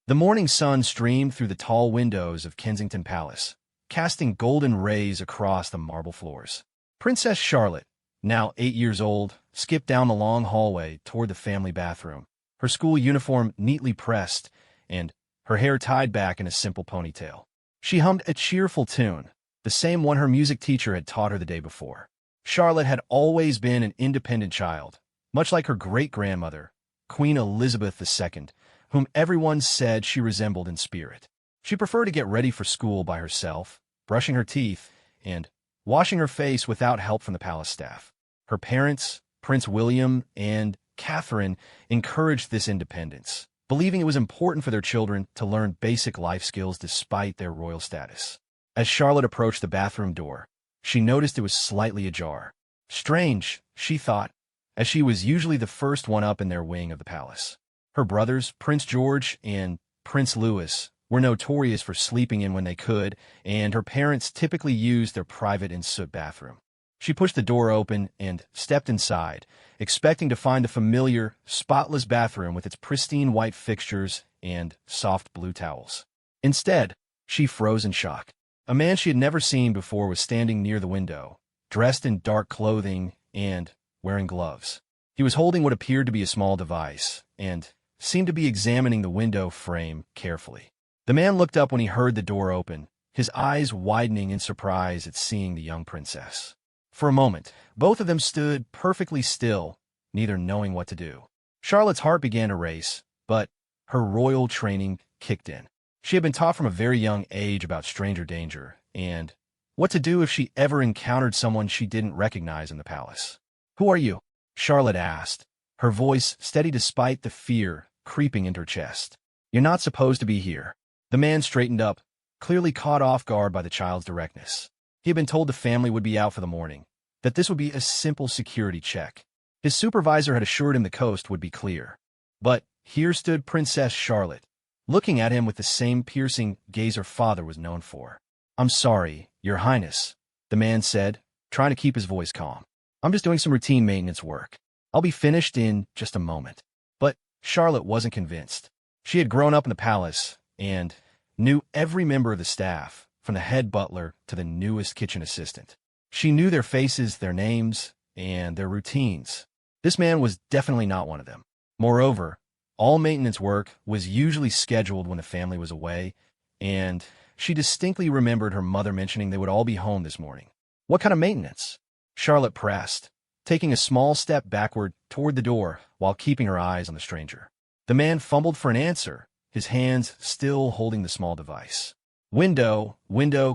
The morning sun streamed through the tall windows of Kensington Palace, casting golden rays across the marble floors. Princess Charlotte, now 8 years old, skipped down the long hallway toward the family bathroom, her school uniform neatly pressed and her hair tied back in a simple ponytail. She hummed a cheerful tune, the same one her music teacher had taught her the day before. Charlotte had always been an independent child, much like her great-grandmother, Queen Elizabeth II, whom everyone said she resembled in spirit. She preferred to get ready for school by herself, brushing her teeth and washing her face without help from the palace staff. Her parents, Prince William and Catherine, encouraged this independence, believing it was important for their children to learn basic life skills despite their royal status. As Charlotte approached the bathroom door, she noticed it was slightly ajar. Strange, she thought, as she was usually the first one up in their wing of the palace. Her brothers, Prince George and Prince Louis, were notorious for sleeping in when they could, and her parents typically used their private en-suite bathroom. She pushed the door open and stepped inside, expecting to find the familiar, spotless bathroom with its pristine white fixtures and soft blue towels. Instead, she froze in shock. A man she had never seen before was standing near the window, dressed in dark clothing and wearing gloves. He was holding what appeared to be a small device, and seemed to be examining the window frame carefully. The man looked up when he heard the door open, his eyes widening in surprise at seeing the young princess. For a moment, both of them stood perfectly still, neither knowing what to do. Charlotte's heart began to race, but her royal training kicked in. She had been taught from a very young age about stranger danger and what to do if she ever encountered someone she didn't recognize in the palace. "Who are you?" Charlotte asked, her voice steady despite the fear creeping into her chest. "You're not supposed to be here." The man straightened up, clearly caught off guard by the child's directness. He had been told the family would be out for the morning, that this would be a simple security check. His supervisor had assured him the coast would be clear. But here stood Princess Charlotte, looking at him with the same piercing gaze her father was known for. "I'm sorry, Your Highness," the man said, trying to keep his voice calm. "I'm just doing some routine maintenance work. I'll be finished in just a moment." But Charlotte wasn't convinced. She had grown up in the palace and knew every member of the staff, from the head butler to the newest kitchen assistant. She knew their faces, their names, and their routines. This man was definitely not one of them. Moreover, all maintenance work was usually scheduled when the family was away, and she distinctly remembered her mother mentioning they would all be home this morning. "What kind of maintenance?" Charlotte pressed, taking a small step backward toward the door while keeping her eyes on the stranger. The man fumbled for an answer, his hands still holding the small device. Window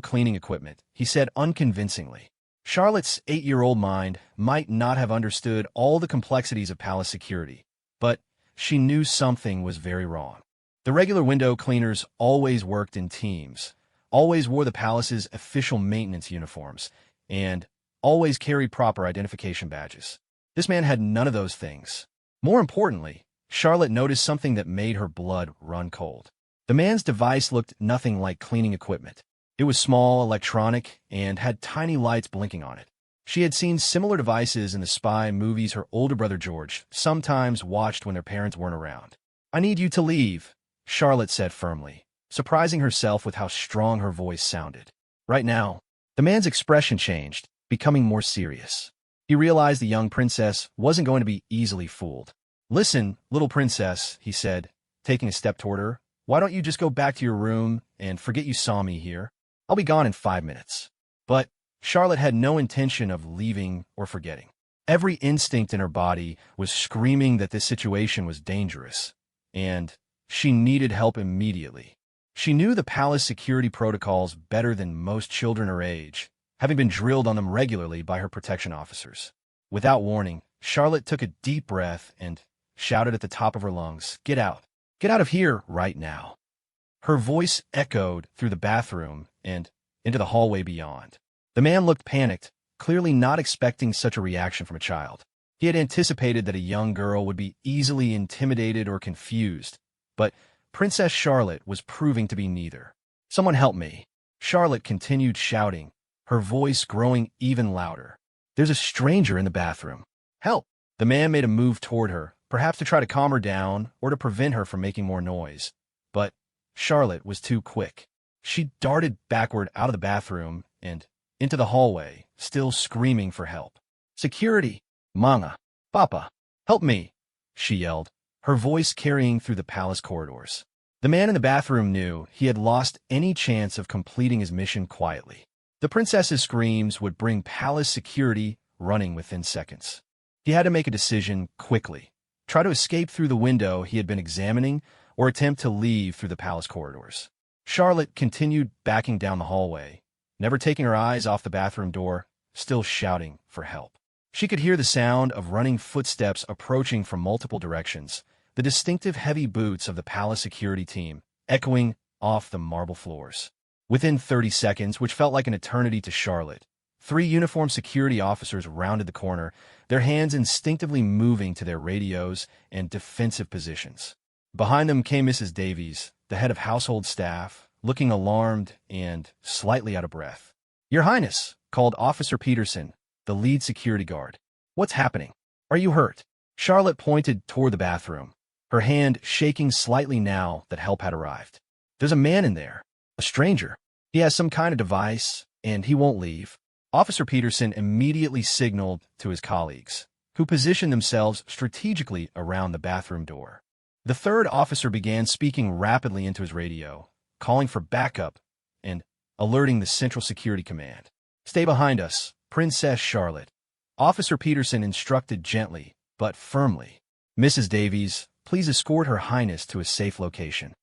cleaning equipment," he said unconvincingly. Charlotte's 8-year-old mind might not have understood all the complexities of palace security, but she knew something was very wrong. The regular window cleaners always worked in teams, always wore the palace's official maintenance uniforms, and always carried proper identification badges. This man had none of those things. More importantly, Charlotte noticed something that made her blood run cold. The man's device looked nothing like cleaning equipment. It was small, electronic, and had tiny lights blinking on it. She had seen similar devices in the spy movies her older brother George sometimes watched when their parents weren't around. "I need you to leave," Charlotte said firmly, surprising herself with how strong her voice sounded. Right now, the man's expression changed, becoming more serious. He realized the young princess wasn't going to be easily fooled. "Listen, little princess," he said, taking a step toward her. "Why don't you just go back to your room and forget you saw me here? I'll be gone in 5 minutes." But Charlotte had no intention of leaving or forgetting. Every instinct in her body was screaming that this situation was dangerous, and she needed help immediately. She knew the palace security protocols better than most children her age, having been drilled on them regularly by her protection officers. Without warning, Charlotte took a deep breath and shouted at the top of her lungs, "Get out! Get out of here right now!" Her voice echoed through the bathroom and into the hallway beyond. The man looked panicked, clearly not expecting such a reaction from a child. He had anticipated that a young girl would be easily intimidated or confused, but Princess Charlotte was proving to be neither. "Someone help me!" Charlotte continued shouting, her voice growing even louder. "There's a stranger in the bathroom. Help!" The man made a move toward her, perhaps to try to calm her down or to prevent her from making more noise. But Charlotte was too quick. She darted backward out of the bathroom and into the hallway, still screaming for help. "Security! Mama! Papa! Help me!" she yelled, her voice carrying through the palace corridors. The man in the bathroom knew he had lost any chance of completing his mission quietly. The princess's screams would bring palace security running within seconds. He had to make a decision quickly. Try to escape through the window he had been examining or attempt to leave through the palace corridors. Charlotte continued backing down the hallway, never taking her eyes off the bathroom door, still shouting for help. She could hear the sound of running footsteps approaching from multiple directions, the distinctive heavy boots of the palace security team echoing off the marble floors. Within 30 seconds, which felt like an eternity to Charlotte, 3 uniformed security officers rounded the corner, their hands instinctively moving to their radios and defensive positions. Behind them came Mrs. Davies, the head of household staff, looking alarmed and slightly out of breath. "Your Highness," called Officer Peterson, the lead security guard. "What's happening? Are you hurt?" Charlotte pointed toward the bathroom, her hand shaking slightly now that help had arrived. "There's a man in there. A stranger. He has some kind of device, and he won't leave." Officer Peterson immediately signaled to his colleagues, who positioned themselves strategically around the bathroom door. The third officer began speaking rapidly into his radio, calling for backup and alerting the Central Security Command. "Stay behind us, Princess Charlotte," Officer Peterson instructed gently but firmly. "Mrs. Davies, please escort Her Highness to a safe location."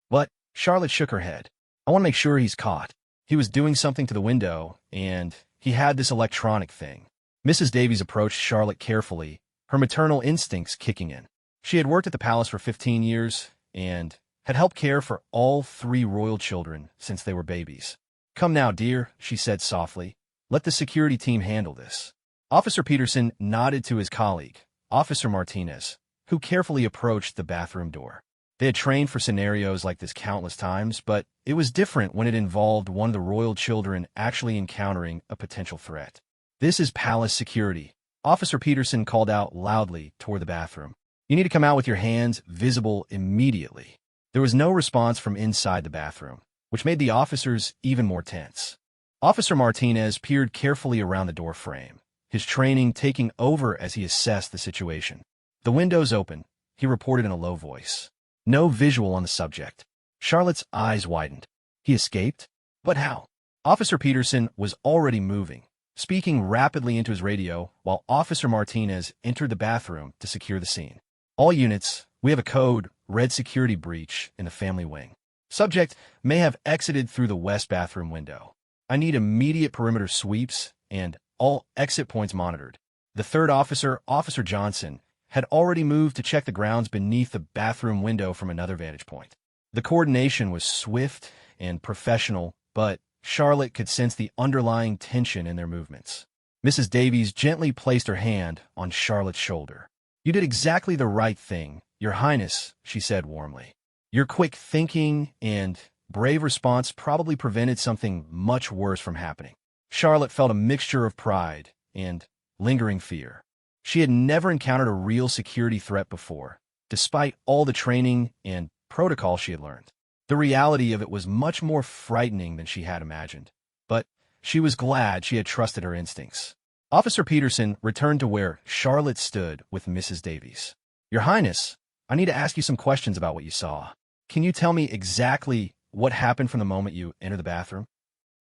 But Charlotte shook her head. "I want to make sure he's caught. He was doing something to the window, and he had this electronic thing." Mrs. Davies approached Charlotte carefully, her maternal instincts kicking in. She had worked at the palace for 15 years and had helped care for all 3 royal children since they were babies. "Come now, dear," she said softly. "Let the security team handle this." Officer Peterson nodded to his colleague, Officer Martinez, who carefully approached the bathroom door. They had trained for scenarios like this countless times, but it was different when it involved one of the royal children actually encountering a potential threat. "This is palace security," Officer Peterson called out loudly toward the bathroom. "You need to come out with your hands visible immediately." There was no response from inside the bathroom, which made the officers even more tense. Officer Martinez peered carefully around the door frame, his training taking over as he assessed the situation. "The window's open," he reported in a low voice. No visual on the subject. Charlotte's eyes widened. He escaped? But how? Officer Peterson was already moving, speaking rapidly into his radio while Officer Martinez entered the bathroom to secure the scene. "All units, we have a code, red security breach in the family wing. Subject may have exited through the west bathroom window. I need immediate perimeter sweeps and all exit points monitored." The third officer, Officer Johnson, had already moved to check the grounds beneath the bathroom window from another vantage point. The coordination was swift and professional, but Charlotte could sense the underlying tension in their movements. Mrs. Davies gently placed her hand on Charlotte's shoulder. "You did exactly the right thing, Your Highness," she said warmly. "Your quick thinking and brave response probably prevented something much worse from happening." Charlotte felt a mixture of pride and lingering fear. She had never encountered a real security threat before, despite all the training and protocol she had learned. The reality of it was much more frightening than she had imagined, but she was glad she had trusted her instincts. Officer Peterson returned to where Charlotte stood with Mrs. Davies. "Your Highness, I need to ask you some questions about what you saw. Can you tell me exactly what happened from the moment you entered the bathroom?"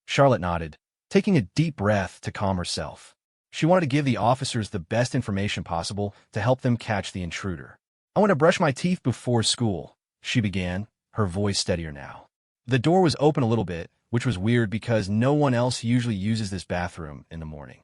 Charlotte nodded, taking a deep breath to calm herself. She wanted to give the officers the best information possible to help them catch the intruder. "I want to brush my teeth before school," she began, her voice steadier now. The door was open a little bit, which was weird because no one else usually uses this bathroom in the morning.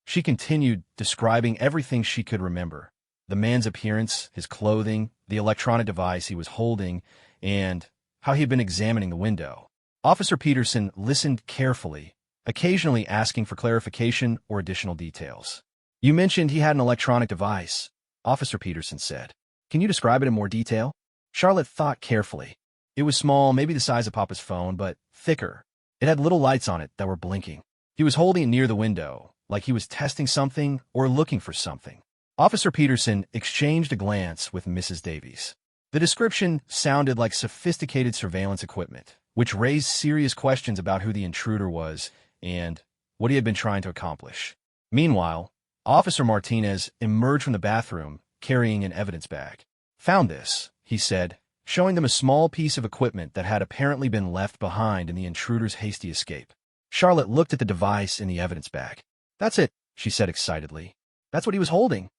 She continued, describing everything she could remember: the man's appearance, his clothing, the electronic device he was holding, and how he had been examining the window. Officer Peterson listened carefully, occasionally asking for clarification or additional details. "You mentioned he had an electronic device," Officer Peterson said. "Can you describe it in more detail?" Charlotte thought carefully. It was small, maybe the size of Papa's phone, but thicker. It had little lights on it that were blinking. He was holding it near the window, like he was testing something or looking for something. Officer Peterson exchanged a glance with Mrs. Davies. The description sounded like sophisticated surveillance equipment, which raised serious questions about who the intruder was and what he had been trying to accomplish. Meanwhile, Officer Martinez emerged from the bathroom carrying an evidence bag. "Found this," he said, showing them a small piece of equipment that had apparently been left behind in the intruder's hasty escape. Charlotte looked at the device in the evidence bag. "That's it," she said excitedly. "That's what he was holding."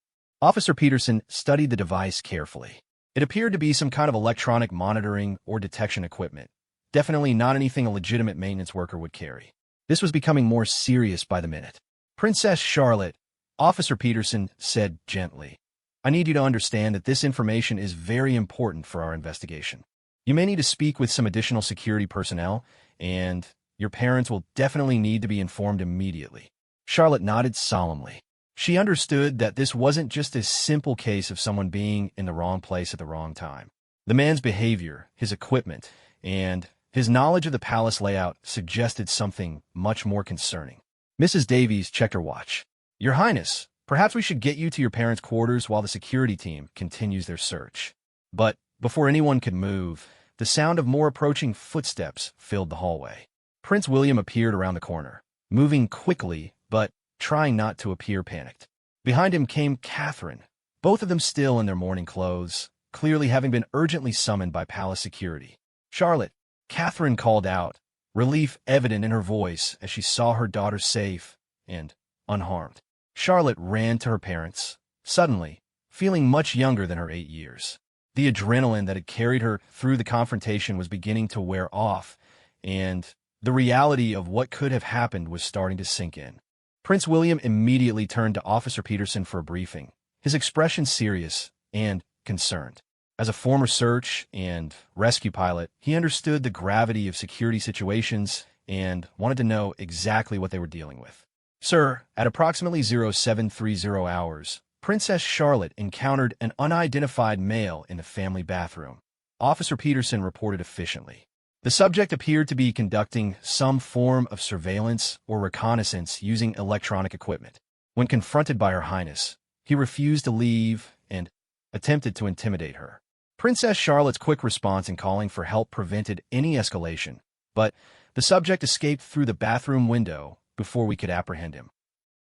Officer Peterson studied the device carefully. It appeared to be some kind of electronic monitoring or detection equipment. Definitely not anything a legitimate maintenance worker would carry. This was becoming more serious by the minute. "Princess Charlotte," Officer Peterson said gently, "I need you to understand that this information is very important for our investigation. You may need to speak with some additional security personnel, and your parents will definitely need to be informed immediately." Charlotte nodded solemnly. She understood that this wasn't just a simple case of someone being in the wrong place at the wrong time. The man's behavior, his equipment, and his knowledge of the palace layout suggested something much more concerning. Mrs. Davies checked her watch. "Your Highness, perhaps we should get you to your parents' quarters while the security team continues their search." But before anyone could move, the sound of more approaching footsteps filled the hallway. Prince William appeared around the corner, moving quickly but trying not to appear panicked. Behind him came Catherine, both of them still in their mourning clothes, clearly having been urgently summoned by palace security. "Charlotte," Catherine called out, relief evident in her voice as she saw her daughter safe and unharmed. Charlotte ran to her parents, suddenly, feeling much younger than her 8 years. The adrenaline that had carried her through the confrontation was beginning to wear off, and the reality of what could have happened was starting to sink in. Prince William immediately turned to Officer Peterson for a briefing, his expression serious and concerned. As a former search and rescue pilot, he understood the gravity of security situations and wanted to know exactly what they were dealing with. "Sir, at approximately 0730 hours, Princess Charlotte encountered an unidentified male in the family bathroom," Officer Peterson reported efficiently. The subject appeared to be conducting some form of surveillance or reconnaissance using electronic equipment. When confronted by Her Highness, he refused to leave and attempted to intimidate her. Princess Charlotte's quick response in calling for help prevented any escalation, but the subject escaped through the bathroom window before we could apprehend him.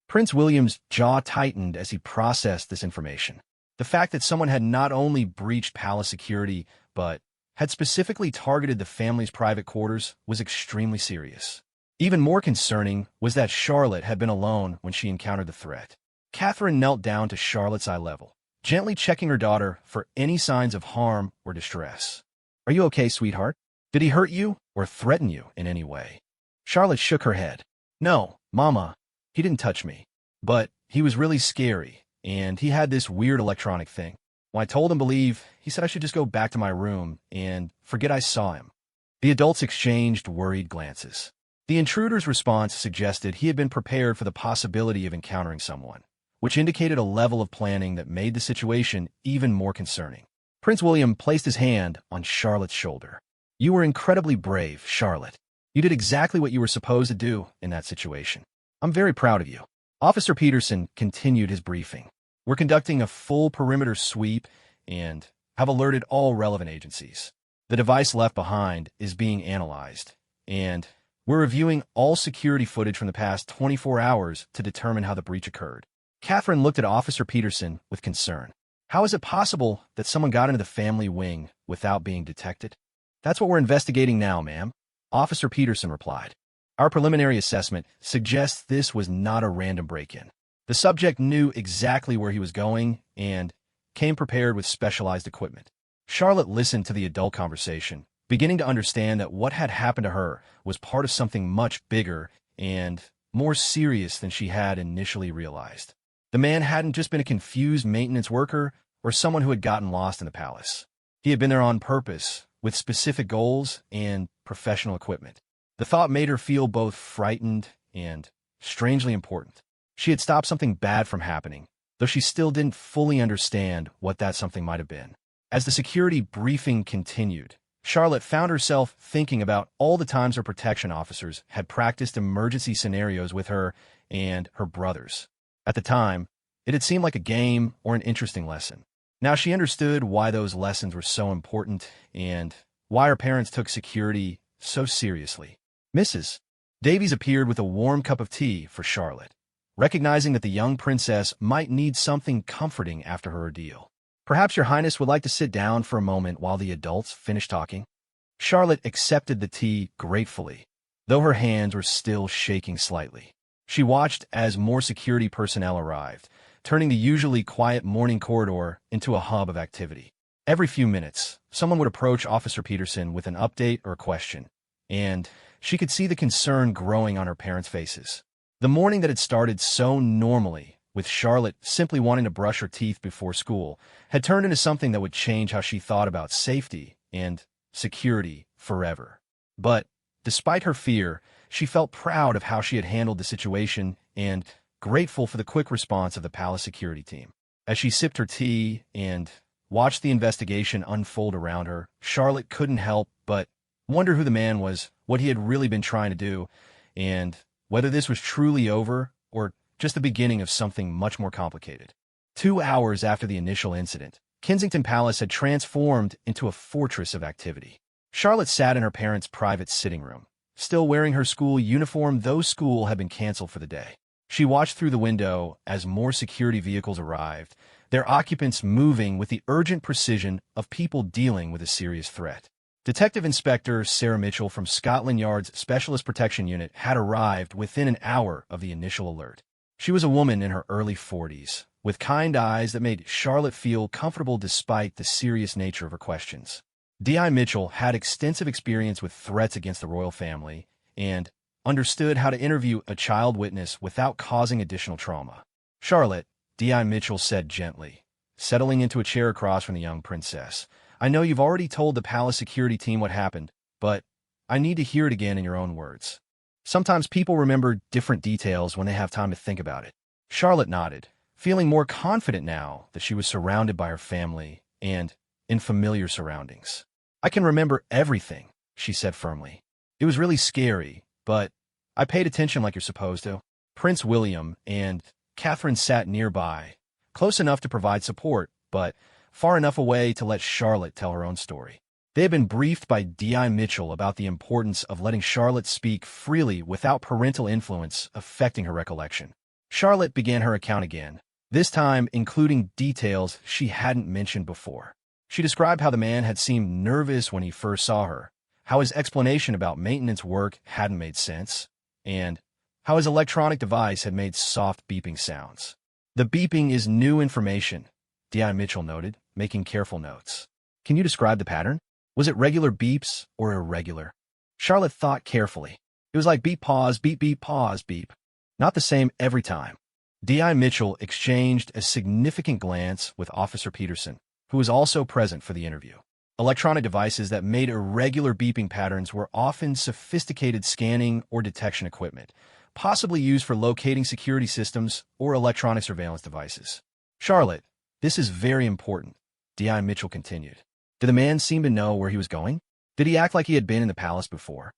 Prince William's jaw tightened as he processed this information. The fact that someone had not only breached palace security, but had specifically targeted the family's private quarters was extremely serious. Even more concerning was that Charlotte had been alone when she encountered the threat. Catherine knelt down to Charlotte's eye level, gently checking her daughter for any signs of harm or distress. "Are you okay, sweetheart? Did he hurt you or threaten you in any way?" Charlotte shook her head. "No, Mama, he didn't touch me. But he was really scary, and he had this weird electronic thing. When I told him to leave, he said I should just go back to my room and forget I saw him." The adults exchanged worried glances. The intruder's response suggested he had been prepared for the possibility of encountering someone, which indicated a level of planning that made the situation even more concerning. Prince William placed his hand on Charlotte's shoulder. "You were incredibly brave, Charlotte. You did exactly what you were supposed to do in that situation. I'm very proud of you." Officer Peterson continued his briefing. "We're conducting a full perimeter sweep and have alerted all relevant agencies. The device left behind is being analyzed, and we're reviewing all security footage from the past 24 hours to determine how the breach occurred." Catherine looked at Officer Peterson with concern. "How is it possible that someone got into the family wing without being detected?" "That's what we're investigating now, ma'am," Officer Peterson replied. "Our preliminary assessment suggests this was not a random break-in. The subject knew exactly where he was going and came prepared with specialized equipment." Charlotte listened to the adult conversation, beginning to understand that what had happened to her was part of something much bigger and more serious than she had initially realized. The man hadn't just been a confused maintenance worker or someone who had gotten lost in the palace. He had been there on purpose, with specific goals and professional equipment. The thought made her feel both frightened and strangely important. She had stopped something bad from happening, though she still didn't fully understand what that something might have been. As the security briefing continued, Charlotte found herself thinking about all the times her protection officers had practiced emergency scenarios with her and her brothers. At the time, it had seemed like a game or an interesting lesson. Now she understood why those lessons were so important and why her parents took security so seriously. Mrs. Davies appeared with a warm cup of tea for Charlotte, recognizing that the young princess might need something comforting after her ordeal. Perhaps your highness would like to sit down for a moment while the adults finish talking? Charlotte accepted the tea gratefully, though her hands were still shaking slightly. She watched as more security personnel arrived, turning the usually quiet morning corridor into a hub of activity. Every few minutes, someone would approach Officer Peterson with an update or a question, and she could see the concern growing on her parents' faces. The morning that had started so normally, with Charlotte simply wanting to brush her teeth before school, had turned into something that would change how she thought about safety and security forever. But, despite her fear, she felt proud of how she had handled the situation and grateful for the quick response of the palace security team. As she sipped her tea and watched the investigation unfold around her, Charlotte couldn't help but wonder who the man was, what he had really been trying to do, and whether this was truly over or just the beginning of something much more complicated. 2 hours after the initial incident, Kensington Palace had transformed into a fortress of activity. Charlotte sat in her parents' private sitting room, still wearing her school uniform, though school had been canceled for the day. She watched through the window as more security vehicles arrived, their occupants moving with the urgent precision of people dealing with a serious threat. Detective Inspector Sarah Mitchell from Scotland Yard's Specialist Protection Unit had arrived within an hour of the initial alert. She was a woman in her early 40s, with kind eyes that made Charlotte feel comfortable despite the serious nature of her questions. D.I. Mitchell had extensive experience with threats against the royal family and understood how to interview a child witness without causing additional trauma. Charlotte, D.I. Mitchell said gently, settling into a chair across from the young princess. I know you've already told the palace security team what happened, but I need to hear it again in your own words. Sometimes people remember different details when they have time to think about it. Charlotte nodded, feeling more confident now that she was surrounded by her family and in familiar surroundings. I can remember everything, she said firmly. It was really scary, but I paid attention like you're supposed to. Prince William and Catherine sat nearby, close enough to provide support, but far enough away to let Charlotte tell her own story. They had been briefed by D.I. Mitchell about the importance of letting Charlotte speak freely without parental influence affecting her recollection. Charlotte began her account again, this time including details she hadn't mentioned before. She described how the man had seemed nervous when he first saw her, how his explanation about maintenance work hadn't made sense, and how his electronic device had made soft beeping sounds. The beeping is new information, D.I. Mitchell noted, making careful notes. Can you describe the pattern? Was it regular beeps or irregular? Charlotte thought carefully. It was like beep, pause, beep. Not the same every time. D.I. Mitchell exchanged a significant glance with Officer Peterson, who was also present for the interview. Electronic devices that made irregular beeping patterns were often sophisticated scanning or detection equipment, possibly used for locating security systems or electronic surveillance devices. Charlotte, this is very important, D.I. Mitchell continued. Did the man seem to know where he was going? Did he act like he had been in the palace before?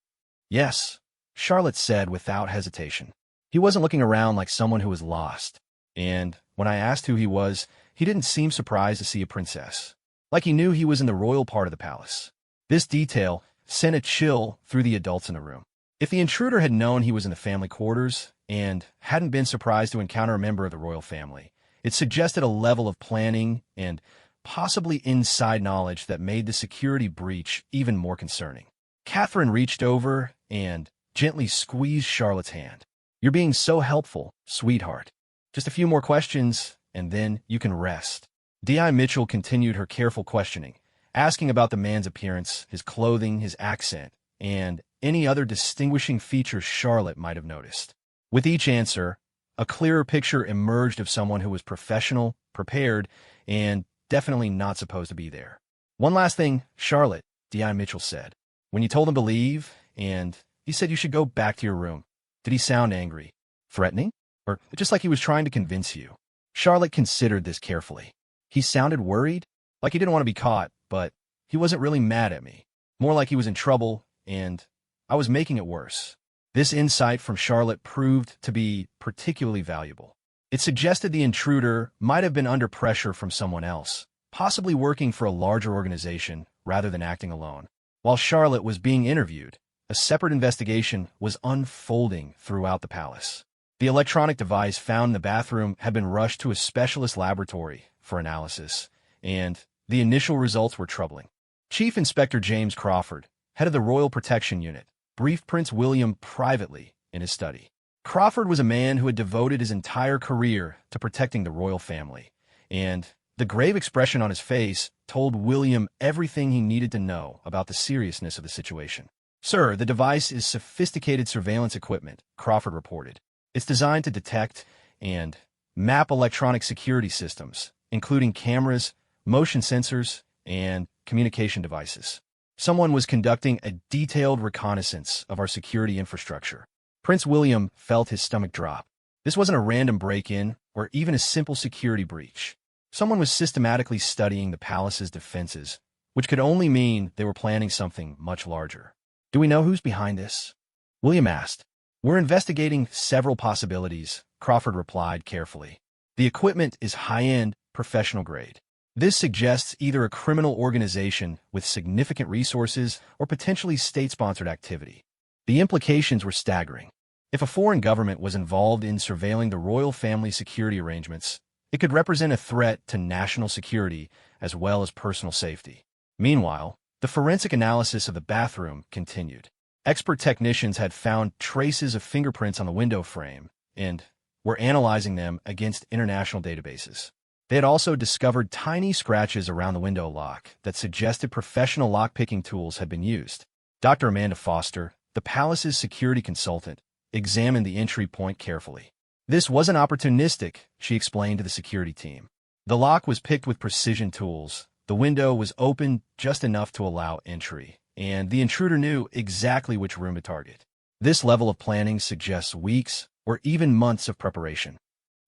Yes, Charlotte said without hesitation. He wasn't looking around like someone who was lost. And when I asked who he was, he didn't seem surprised to see a princess. Like he knew he was in the royal part of the palace. This detail sent a chill through the adults in the room. If the intruder had known he was in the family quarters and hadn't been surprised to encounter a member of the royal family, it suggested a level of planning and possibly inside knowledge that made the security breach even more concerning. Catherine reached over and gently squeezed Charlotte's hand. You're being so helpful, sweetheart. Just a few more questions, and then you can rest. D.I. Mitchell continued her careful questioning, asking about the man's appearance, his clothing, his accent, and any other distinguishing features Charlotte might have noticed. With each answer, a clearer picture emerged of someone who was professional, prepared, and definitely not supposed to be there. One last thing, Charlotte, D.I. Mitchell said. When you told him to leave, and he said you should go back to your room, did he sound angry, threatening, or just like he was trying to convince you? Charlotte considered this carefully. He sounded worried, like he didn't want to be caught, but he wasn't really mad at me. More like he was in trouble, and I was making it worse. This insight from Charlotte proved to be particularly valuable. It suggested the intruder might have been under pressure from someone else, possibly working for a larger organization rather than acting alone. While Charlotte was being interviewed, a separate investigation was unfolding throughout the palace. The electronic device found in the bathroom had been rushed to a specialist laboratory for analysis, and the initial results were troubling. Chief Inspector James Crawford, head of the Royal Protection Unit, briefed Prince William privately in his study. Crawford was a man who had devoted his entire career to protecting the royal family, and the grave expression on his face told William everything he needed to know about the seriousness of the situation. "Sir, the device is sophisticated surveillance equipment," Crawford reported. "It's designed to detect and map electronic security systems, including cameras, motion sensors, and communication devices. Someone was conducting a detailed reconnaissance of our security infrastructure." Prince William felt his stomach drop. This wasn't a random break-in or even a simple security breach. Someone was systematically studying the palace's defenses, which could only mean they were planning something much larger. "Do we know who's behind this?" William asked. "We're investigating several possibilities," Crawford replied carefully. "The equipment is high-end, professional grade. This suggests either a criminal organization with significant resources or potentially state-sponsored activity." The implications were staggering. If a foreign government was involved in surveilling the royal family's security arrangements, it could represent a threat to national security as well as personal safety. Meanwhile, the forensic analysis of the bathroom continued. Expert technicians had found traces of fingerprints on the window frame and were analyzing them against international databases. They had also discovered tiny scratches around the window lock that suggested professional lock-picking tools had been used. Dr. Amanda Foster, the palace's security consultant, examined the entry point carefully. "This wasn't opportunistic," she explained to the security team. "The lock was picked with precision tools. The window was open just enough to allow entry, and the intruder knew exactly which room to target." This level of planning suggests weeks or even months of preparation.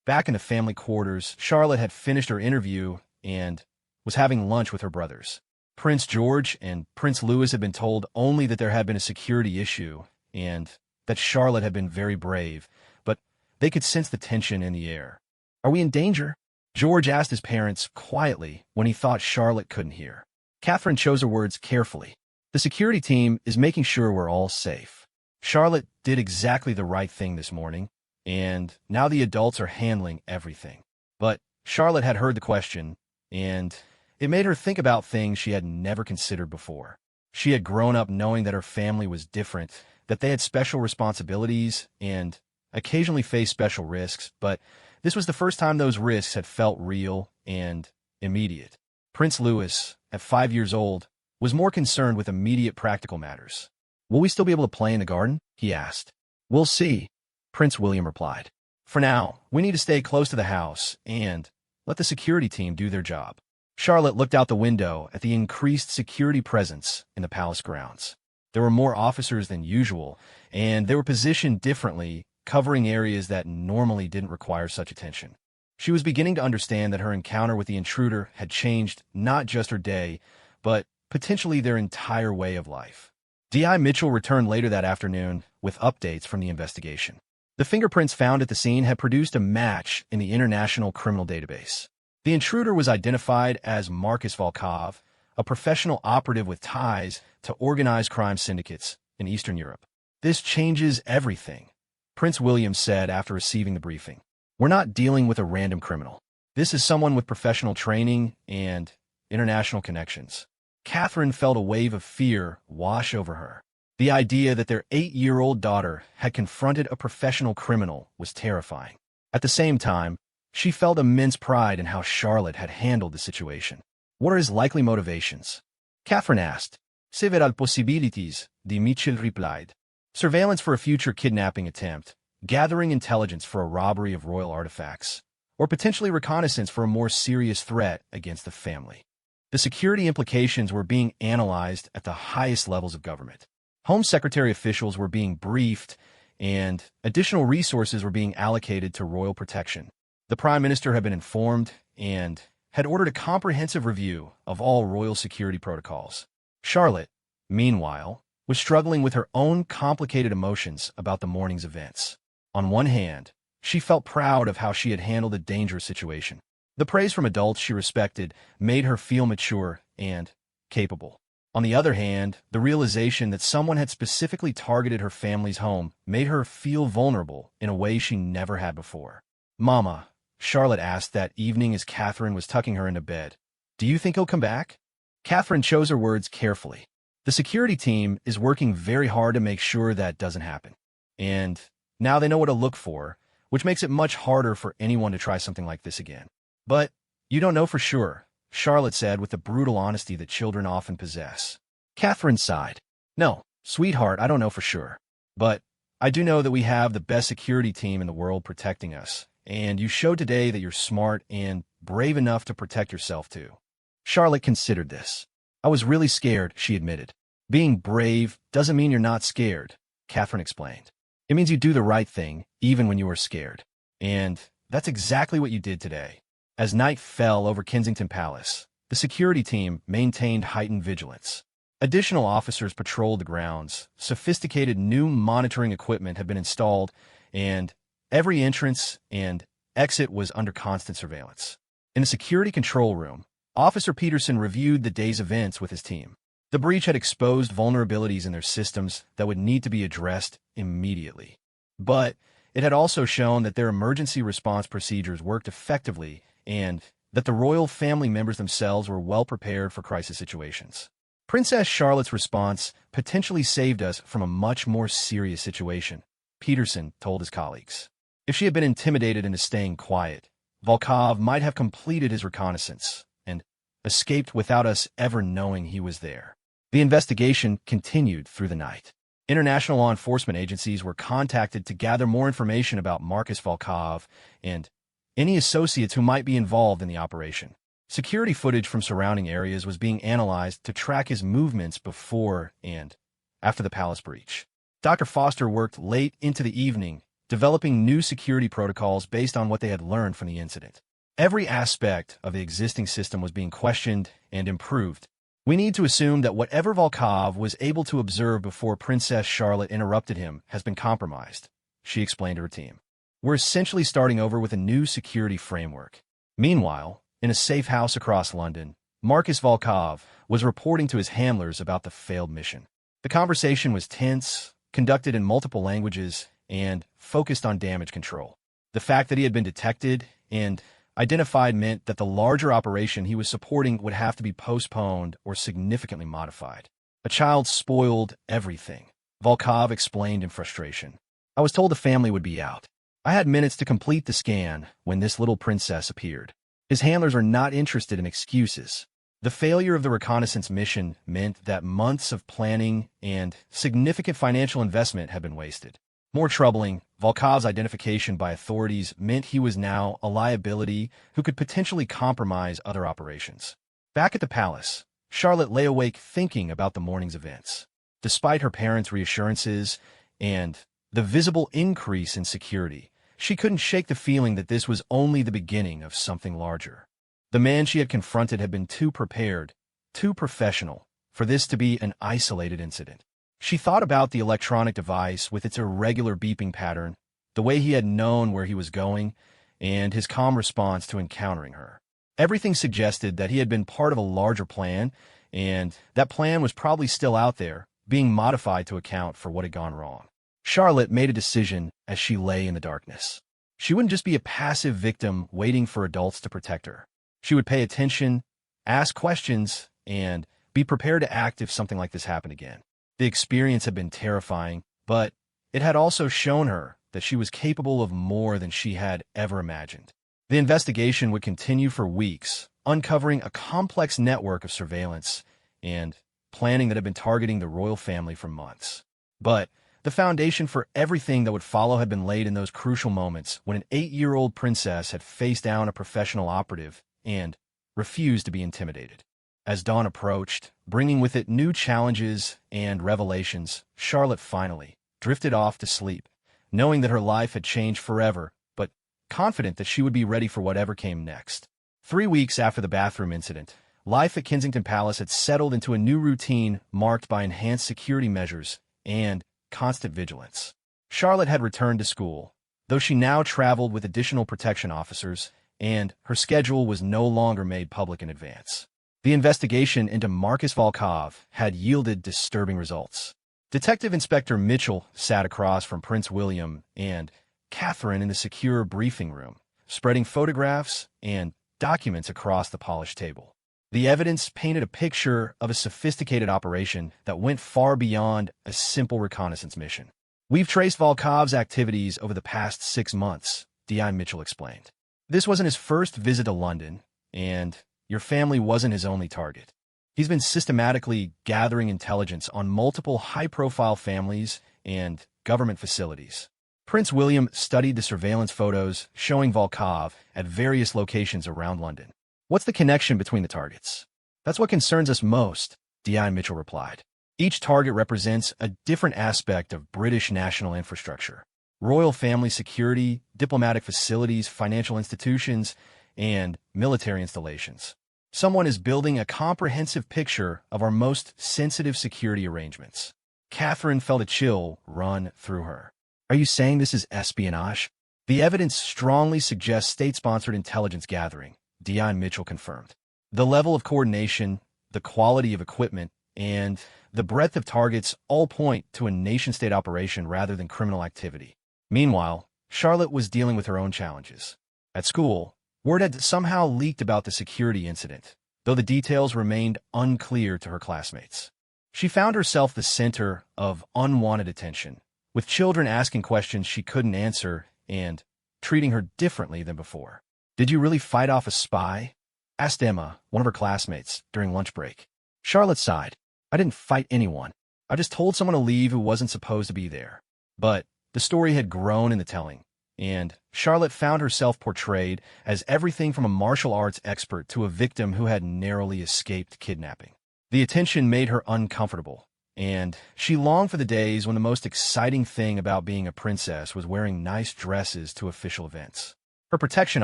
Back in the family quarters, Charlotte had finished her interview and was having lunch with her brothers. Prince George and Prince Louis had been told only that there had been a security issue and that Charlotte had been very brave, but they could sense the tension in the air. "Are we in danger?" George asked his parents quietly when he thought Charlotte couldn't hear. Catherine chose her words carefully. "The security team is making sure we're all safe. Charlotte did exactly the right thing this morning, and now the adults are handling everything." But Charlotte had heard the question, and it made her think about things she had never considered before. She had grown up knowing that her family was different, that they had special responsibilities and occasionally faced special risks, but this was the first time those risks had felt real and immediate. Prince Louis, at 5 years old, was more concerned with immediate practical matters. "Will we still be able to play in the garden?" he asked. "We'll see," Prince William replied. "For now, we need to stay close to the house and let the security team do their job." Charlotte looked out the window at the increased security presence in the palace grounds. There were more officers than usual, and they were positioned differently, covering areas that normally didn't require such attention. She was beginning to understand that her encounter with the intruder had changed not just her day, but potentially their entire way of life. D.I. Mitchell returned later that afternoon with updates from the investigation. The fingerprints found at the scene had produced a match in the International Criminal Database. The intruder was identified as Marcus Volkov, a professional operative with ties to organized crime syndicates in Eastern Europe. "This changes everything," Prince William said after receiving the briefing. "We're not dealing with a random criminal. This is someone with professional training and international connections." Catherine felt a wave of fear wash over her. The idea that their 8-year-old daughter had confronted a professional criminal was terrifying. At the same time, she felt immense pride in how Charlotte had handled the situation. "What are his likely motivations?" Catherine asked. "Several possibilities," Mitchell replied. "Surveillance for a future kidnapping attempt, gathering intelligence for a robbery of royal artifacts, or potentially reconnaissance for a more serious threat against the family." The security implications were being analyzed at the highest levels of government. Home Secretary officials were being briefed, and additional resources were being allocated to royal protection. The Prime Minister had been informed and had ordered a comprehensive review of all royal security protocols. Charlotte, meanwhile, was struggling with her own complicated emotions about the morning's events. On one hand, she felt proud of how she had handled a dangerous situation. The praise from adults she respected made her feel mature and capable. On the other hand, the realization that someone had specifically targeted her family's home made her feel vulnerable in a way she never had before. "Mama," Charlotte asked that evening as Catherine was tucking her into bed, "do you think he'll come back?" Catherine chose her words carefully. "The security team is working very hard to make sure that doesn't happen. And now they know what to look for, which makes it much harder for anyone to try something like this again." "But you don't know for sure," Charlotte said with the brutal honesty that children often possess. Catherine sighed. "No, sweetheart, I don't know for sure. But I do know that we have the best security team in the world protecting us, and you showed today that you're smart and brave enough to protect yourself too." Charlotte considered this. "I was really scared," she admitted. "Being brave doesn't mean you're not scared," Catherine explained. "It means you do the right thing, even when you are scared. And that's exactly what you did today." As night fell over Kensington Palace, the security team maintained heightened vigilance. Additional officers patrolled the grounds, sophisticated new monitoring equipment had been installed, and every entrance and exit was under constant surveillance. In the security control room, Officer Peterson reviewed the day's events with his team. The breach had exposed vulnerabilities in their systems that would need to be addressed immediately. But it had also shown that their emergency response procedures worked effectively and that the royal family members themselves were well prepared for crisis situations. Princess Charlotte's response potentially saved us from a much more serious situation, Peterson told his colleagues. If she had been intimidated into staying quiet, Volkov might have completed his reconnaissance and escaped without us ever knowing he was there. The investigation continued through the night. International law enforcement agencies were contacted to gather more information about Marcus Volkov and any associates who might be involved in the operation. Security footage from surrounding areas was being analyzed to track his movements before and after the palace breach. Dr. Foster worked late into the evening, developing new security protocols based on what they had learned from the incident. Every aspect of the existing system was being questioned and improved. "We need to assume that whatever Volkov was able to observe before Princess Charlotte interrupted him has been compromised," she explained to her team. "We're essentially starting over with a new security framework." Meanwhile, in a safe house across London, Marcus Volkov was reporting to his handlers about the failed mission. The conversation was tense, conducted in multiple languages, and focused on damage control. The fact that he had been detected and identified meant that the larger operation he was supporting would have to be postponed or significantly modified. "A child spoiled everything," Volkov explained in frustration. "I was told the family would be out. I had minutes to complete the scan when this little princess appeared." His handlers are not interested in excuses. The failure of the reconnaissance mission meant that months of planning and significant financial investment had been wasted. More troubling, Volkov's identification by authorities meant he was now a liability who could potentially compromise other operations. Back at the palace, Charlotte lay awake thinking about the morning's events. Despite her parents' reassurances and the visible increase in security, she couldn't shake the feeling that this was only the beginning of something larger. The man she had confronted had been too prepared, too professional, for this to be an isolated incident. She thought about the electronic device with its irregular beeping pattern, the way he had known where he was going, and his calm response to encountering her. Everything suggested that he had been part of a larger plan, and that plan was probably still out there, being modified to account for what had gone wrong. Charlotte made a decision as she lay in the darkness. She wouldn't just be a passive victim waiting for adults to protect her. She would pay attention, ask questions, and be prepared to act if something like this happened again. The experience had been terrifying, but it had also shown her that she was capable of more than she had ever imagined. The investigation would continue for weeks, uncovering a complex network of surveillance and planning that had been targeting the royal family for months. But the foundation for everything that would follow had been laid in those crucial moments when an 8-year-old princess had faced down a professional operative and refused to be intimidated. As dawn approached, bringing with it new challenges and revelations, Charlotte finally drifted off to sleep, knowing that her life had changed forever, but confident that she would be ready for whatever came next. 3 weeks after the bathroom incident, life at Kensington Palace had settled into a new routine marked by enhanced security measures and constant vigilance. Charlotte had returned to school, though she now traveled with additional protection officers, and her schedule was no longer made public in advance. The investigation into Marcus Volkov had yielded disturbing results. Detective Inspector Mitchell sat across from Prince William and Catherine in the secure briefing room, spreading photographs and documents across the polished table. The evidence painted a picture of a sophisticated operation that went far beyond a simple reconnaissance mission. "We've traced Volkov's activities over the past 6 months," D.I. Mitchell explained. "This wasn't his first visit to London, and your family wasn't his only target. He's been systematically gathering intelligence on multiple high-profile families and government facilities." Prince William studied the surveillance photos showing Volkov at various locations around London. "What's the connection between the targets?" "That's what concerns us most," D.I. Mitchell replied. "Each target represents a different aspect of British national infrastructure: royal family security, diplomatic facilities, financial institutions, and military installations. Someone is building a comprehensive picture of our most sensitive security arrangements." Catherine felt a chill run through her. "Are you saying this is espionage?" "The evidence strongly suggests state-sponsored intelligence gathering," D.I. Mitchell confirmed. "The level of coordination, the quality of equipment, and the breadth of targets all point to a nation-state operation rather than criminal activity." Meanwhile, Charlotte was dealing with her own challenges. At school, word had somehow leaked about the security incident, though the details remained unclear to her classmates. She found herself the center of unwanted attention, with children asking questions she couldn't answer and treating her differently than before. "Did you really fight off a spy?" asked Emma, one of her classmates, during lunch break. Charlotte sighed. "I didn't fight anyone. I just told someone to leave who wasn't supposed to be there." But the story had grown in the telling, and Charlotte found herself portrayed as everything from a martial arts expert to a victim who had narrowly escaped kidnapping. The attention made her uncomfortable, and she longed for the days when the most exciting thing about being a princess was wearing nice dresses to official events. Her protection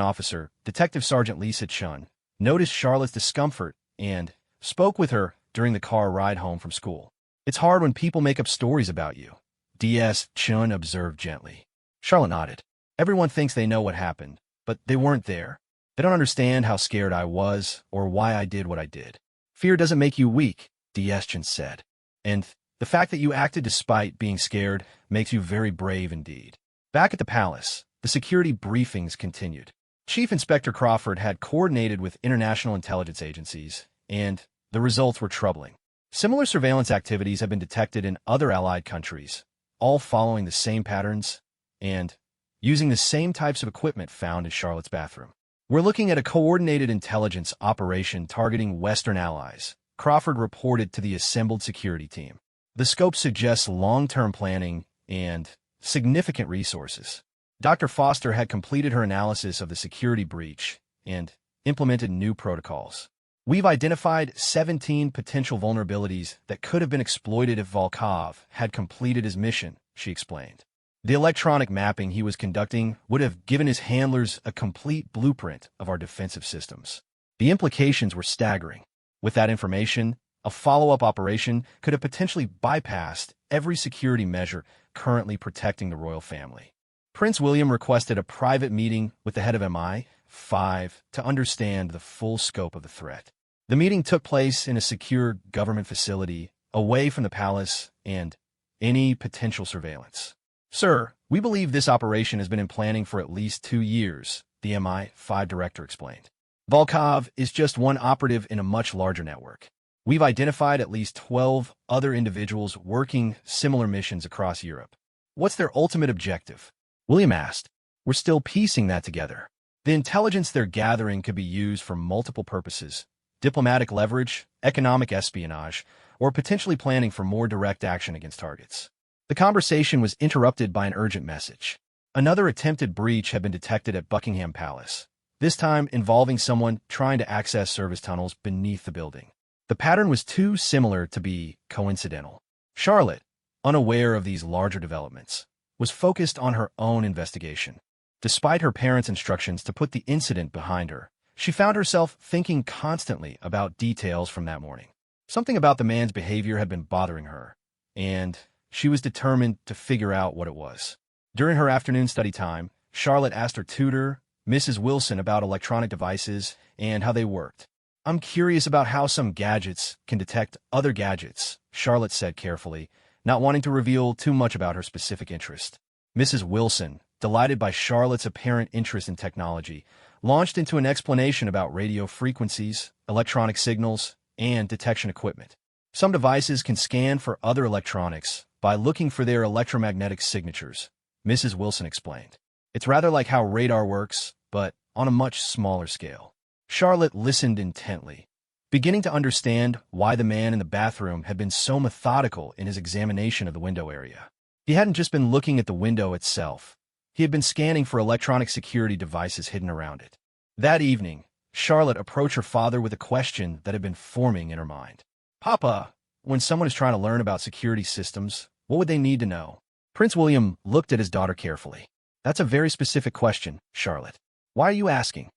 officer, Detective Sergeant Lisa Chun, noticed Charlotte's discomfort and spoke with her during the car ride home from school. "It's hard when people make up stories about you," D.S. Chun observed gently. Charlotte nodded. "Everyone thinks they know what happened, but they weren't there. They don't understand how scared I was or why I did what I did." "Fear doesn't make you weak," D.S. Chun said. "And the fact that you acted despite being scared makes you very brave indeed." Back at the palace, the security briefings continued. Chief Inspector Crawford had coordinated with international intelligence agencies, and the results were troubling. Similar surveillance activities have been detected in other allied countries, all following the same patterns and using the same types of equipment found in Charlotte's bathroom. "We're looking at a coordinated intelligence operation targeting Western allies," Crawford reported to the assembled security team. "The scope suggests long-term planning and significant resources." Dr. Foster had completed her analysis of the security breach and implemented new protocols. "We've identified 17 potential vulnerabilities that could have been exploited if Volkov had completed his mission," she explained. "The electronic mapping he was conducting would have given his handlers a complete blueprint of our defensive systems." The implications were staggering. With that information, a follow-up operation could have potentially bypassed every security measure currently protecting the royal family. Prince William requested a private meeting with the head of MI5 to understand the full scope of the threat. The meeting took place in a secure government facility, away from the palace and any potential surveillance. "Sir, we believe this operation has been in planning for at least 2 years," the MI5 director explained. "Volkov is just one operative in a much larger network. We've identified at least 12 other individuals working similar missions across Europe." "What's their ultimate objective?" William asked. "We're still piecing that together. The intelligence they're gathering could be used for multiple purposes: diplomatic leverage, economic espionage, or potentially planning for more direct action against targets." The conversation was interrupted by an urgent message. Another attempted breach had been detected at Buckingham Palace, this time involving someone trying to access service tunnels beneath the building. The pattern was too similar to be coincidental. Charlotte, unaware of these larger developments, was focused on her own investigation. Despite her parents' instructions to put the incident behind her, she found herself thinking constantly about details from that morning. Something about the man's behavior had been bothering her, and she was determined to figure out what it was. During her afternoon study time, Charlotte asked her tutor, Mrs. Wilson about electronic devices and how they worked. I'm curious about how some gadgets can detect other gadgets, Charlotte said carefully, not wanting to reveal too much about her specific interest. Mrs. Wilson, delighted by Charlotte's apparent interest in technology, launched into an explanation about radio frequencies, electronic signals, and detection equipment. Some devices can scan for other electronics by looking for their electromagnetic signatures, Mrs. Wilson explained. It's rather like how radar works, but on a much smaller scale. Charlotte listened intently, beginning to understand why the man in the bathroom had been so methodical in his examination of the window area. He hadn't just been looking at the window itself. He had been scanning for electronic security devices hidden around it. That evening, Charlotte approached her father with a question that had been forming in her mind. Papa, when someone is trying to learn about security systems, what would they need to know? Prince William looked at his daughter carefully. That's a very specific question, Charlotte. Why are you asking?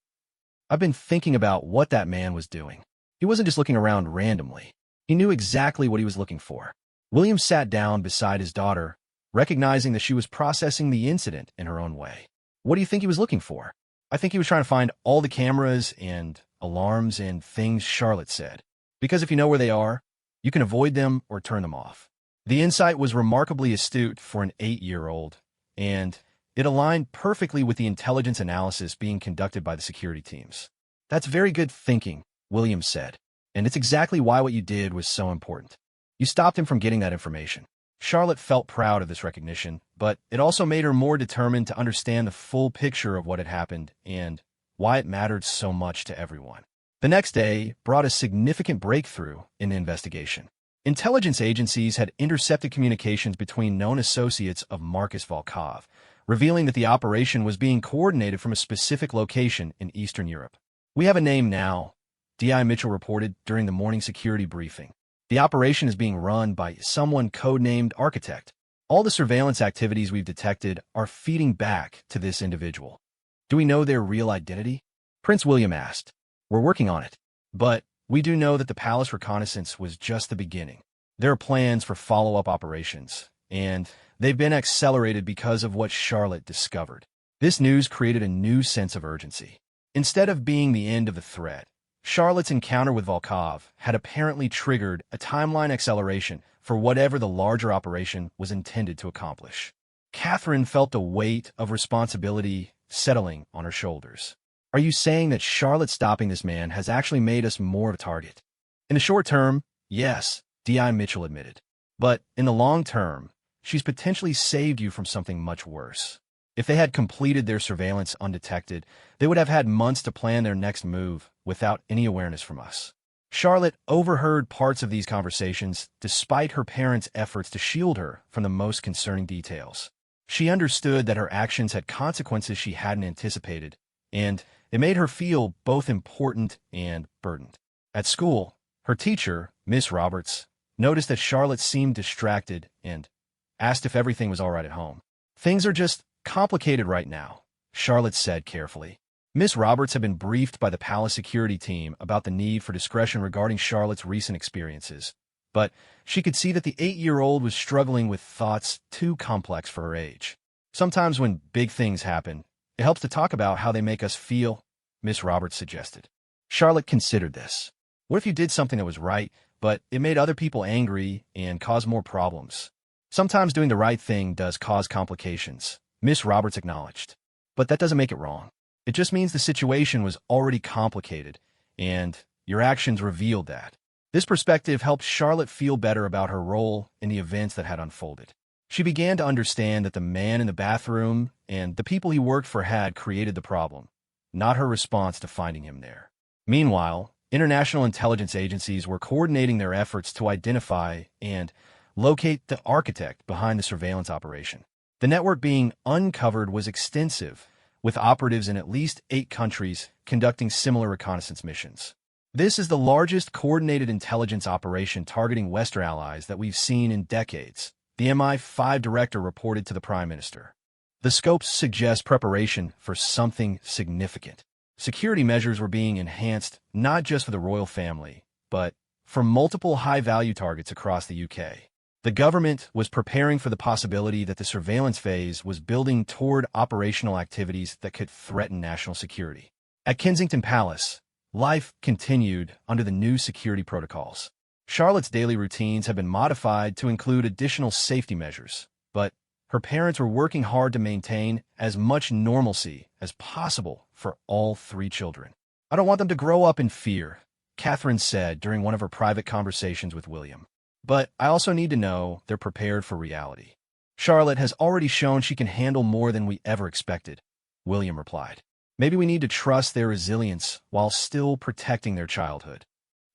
I've been thinking about what that man was doing. He wasn't just looking around randomly. He knew exactly what he was looking for. William sat down beside his daughter, recognizing that she was processing the incident in her own way. What do you think he was looking for? I think he was trying to find all the cameras and alarms and things, Charlotte said. Because if you know where they are, you can avoid them or turn them off. The insight was remarkably astute for an 8-year-old, and it aligned perfectly with the intelligence analysis being conducted by the security teams. That's very good thinking, William said, and it's exactly why what you did was so important. You stopped him from getting that information. Charlotte felt proud of this recognition, but it also made her more determined to understand the full picture of what had happened and why it mattered so much to everyone. The next day brought a significant breakthrough in the investigation. Intelligence agencies had intercepted communications between known associates of Marcus Volkov, revealing that the operation was being coordinated from a specific location in Eastern Europe. We have a name now, D.I. Mitchell reported during the morning security briefing. The operation is being run by someone codenamed Architect. All the surveillance activities we've detected are feeding back to this individual. Do we know their real identity? Prince William asked. We're working on it, but we do know that the palace reconnaissance was just the beginning. There are plans for follow-up operations, and they've been accelerated because of what Charlotte discovered. This news created a new sense of urgency. Instead of being the end of the threat, Charlotte's encounter with Volkov had apparently triggered a timeline acceleration for whatever the larger operation was intended to accomplish. Catherine felt the weight of responsibility settling on her shoulders. Are you saying that Charlotte stopping this man has actually made us more of a target? In the short term, yes, D.I. Mitchell admitted. But in the long term, she's potentially saved you from something much worse. If they had completed their surveillance undetected, they would have had months to plan their next move without any awareness from us. Charlotte overheard parts of these conversations despite her parents' efforts to shield her from the most concerning details. She understood that her actions had consequences she hadn't anticipated, and it made her feel both important and burdened. At school, her teacher, Miss Roberts, noticed that Charlotte seemed distracted and asked if everything was all right at home. Things are just complicated right now, Charlotte said carefully. Miss Roberts had been briefed by the palace security team about the need for discretion regarding Charlotte's recent experiences, but she could see that the 8-year-old was struggling with thoughts too complex for her age. Sometimes when big things happen, it helps to talk about how they make us feel, Miss Roberts suggested. Charlotte considered this. What if you did something that was right, but it made other people angry and caused more problems? Sometimes doing the right thing does cause complications, Miss Roberts acknowledged. But that doesn't make it wrong. It just means the situation was already complicated, and your actions revealed that. This perspective helped Charlotte feel better about her role in the events that had unfolded. She began to understand that the man in the bathroom and the people he worked for had created the problem, not her response to finding him there. Meanwhile, international intelligence agencies were coordinating their efforts to identify and locate the architect behind the surveillance operation. The network being uncovered was extensive, with operatives in at least 8 countries conducting similar reconnaissance missions. This is the largest coordinated intelligence operation targeting Western allies that we've seen in decades, the MI5 director reported to the Prime Minister. The scopes suggest preparation for something significant. Security measures were being enhanced not just for the royal family, but for multiple high-value targets across the UK. The government was preparing for the possibility that the surveillance phase was building toward operational activities that could threaten national security. At Kensington Palace, life continued under the new security protocols. Charlotte's daily routines had been modified to include additional safety measures, but her parents were working hard to maintain as much normalcy as possible for all three children. "I don't want them to grow up in fear," Catherine said during one of her private conversations with William. "But I also need to know they're prepared for reality." "Charlotte has already shown she can handle more than we ever expected," William replied. "Maybe we need to trust their resilience while still protecting their childhood."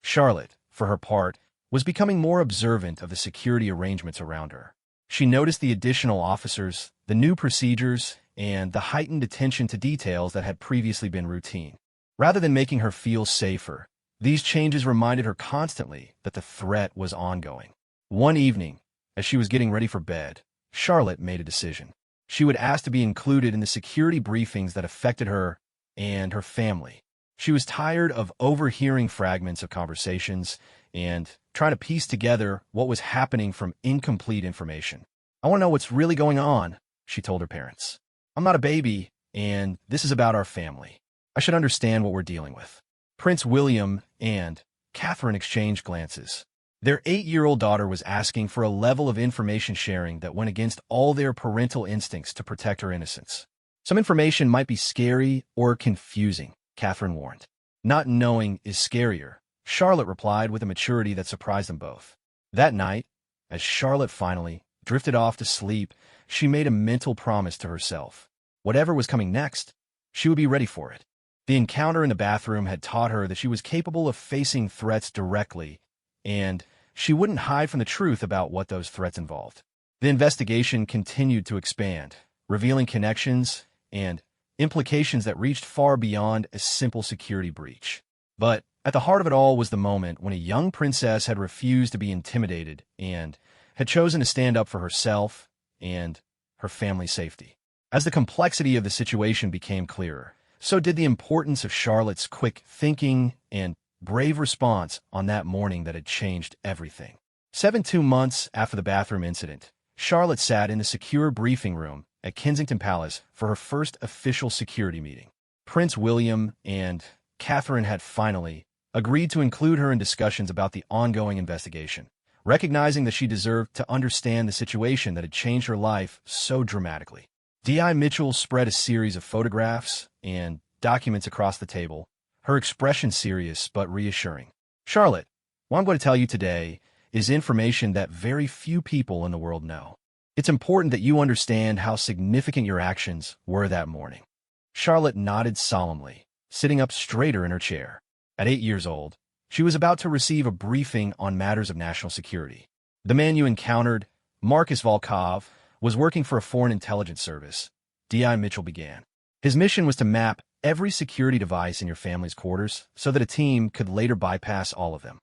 Charlotte, for her part, was becoming more observant of the security arrangements around her. She noticed the additional officers, the new procedures, and the heightened attention to details that had previously been routine. Rather than making her feel safer, these changes reminded her constantly that the threat was ongoing. One evening, as she was getting ready for bed, Charlotte made a decision. She would ask to be included in the security briefings that affected her and her family. She was tired of overhearing fragments of conversations and trying to piece together what was happening from incomplete information. "I want to know what's really going on," she told her parents. "I'm not a baby, and this is about our family. I should understand what we're dealing with." Prince William and Catherine exchanged glances. Their 8-year-old daughter was asking for a level of information sharing that went against all their parental instincts to protect her innocence. "Some information might be scary or confusing," Catherine warned. "Not knowing is scarier," Charlotte replied with a maturity that surprised them both. That night, as Charlotte finally drifted off to sleep, she made a mental promise to herself. Whatever was coming next, she would be ready for it. The encounter in the bathroom had taught her that she was capable of facing threats directly, and she wouldn't hide from the truth about what those threats involved. The investigation continued to expand, revealing connections and implications that reached far beyond a simple security breach. But at the heart of it all was the moment when a young princess had refused to be intimidated and had chosen to stand up for herself and her family's safety. As the complexity of the situation became clearer, so did the importance of Charlotte's quick thinking and brave response on that morning that had changed everything. 2 months after the bathroom incident, Charlotte sat in the secure briefing room at Kensington Palace for her first official security meeting. Prince William and Catherine had finally agreed to include her in discussions about the ongoing investigation, recognizing that she deserved to understand the situation that had changed her life so dramatically. D.I. Mitchell spread a series of photographs and documents across the table, her expression serious but reassuring. "Charlotte, what I'm going to tell you today is information that very few people in the world know. It's important that you understand how significant your actions were that morning." Charlotte nodded solemnly, sitting up straighter in her chair. At 8 years old, she was about to receive a briefing on matters of national security. "The man you encountered, Marcus Volkov, was working for a foreign intelligence service," D.I. Mitchell began. "His mission was to map every security device in your family's quarters so that a team could later bypass all of them."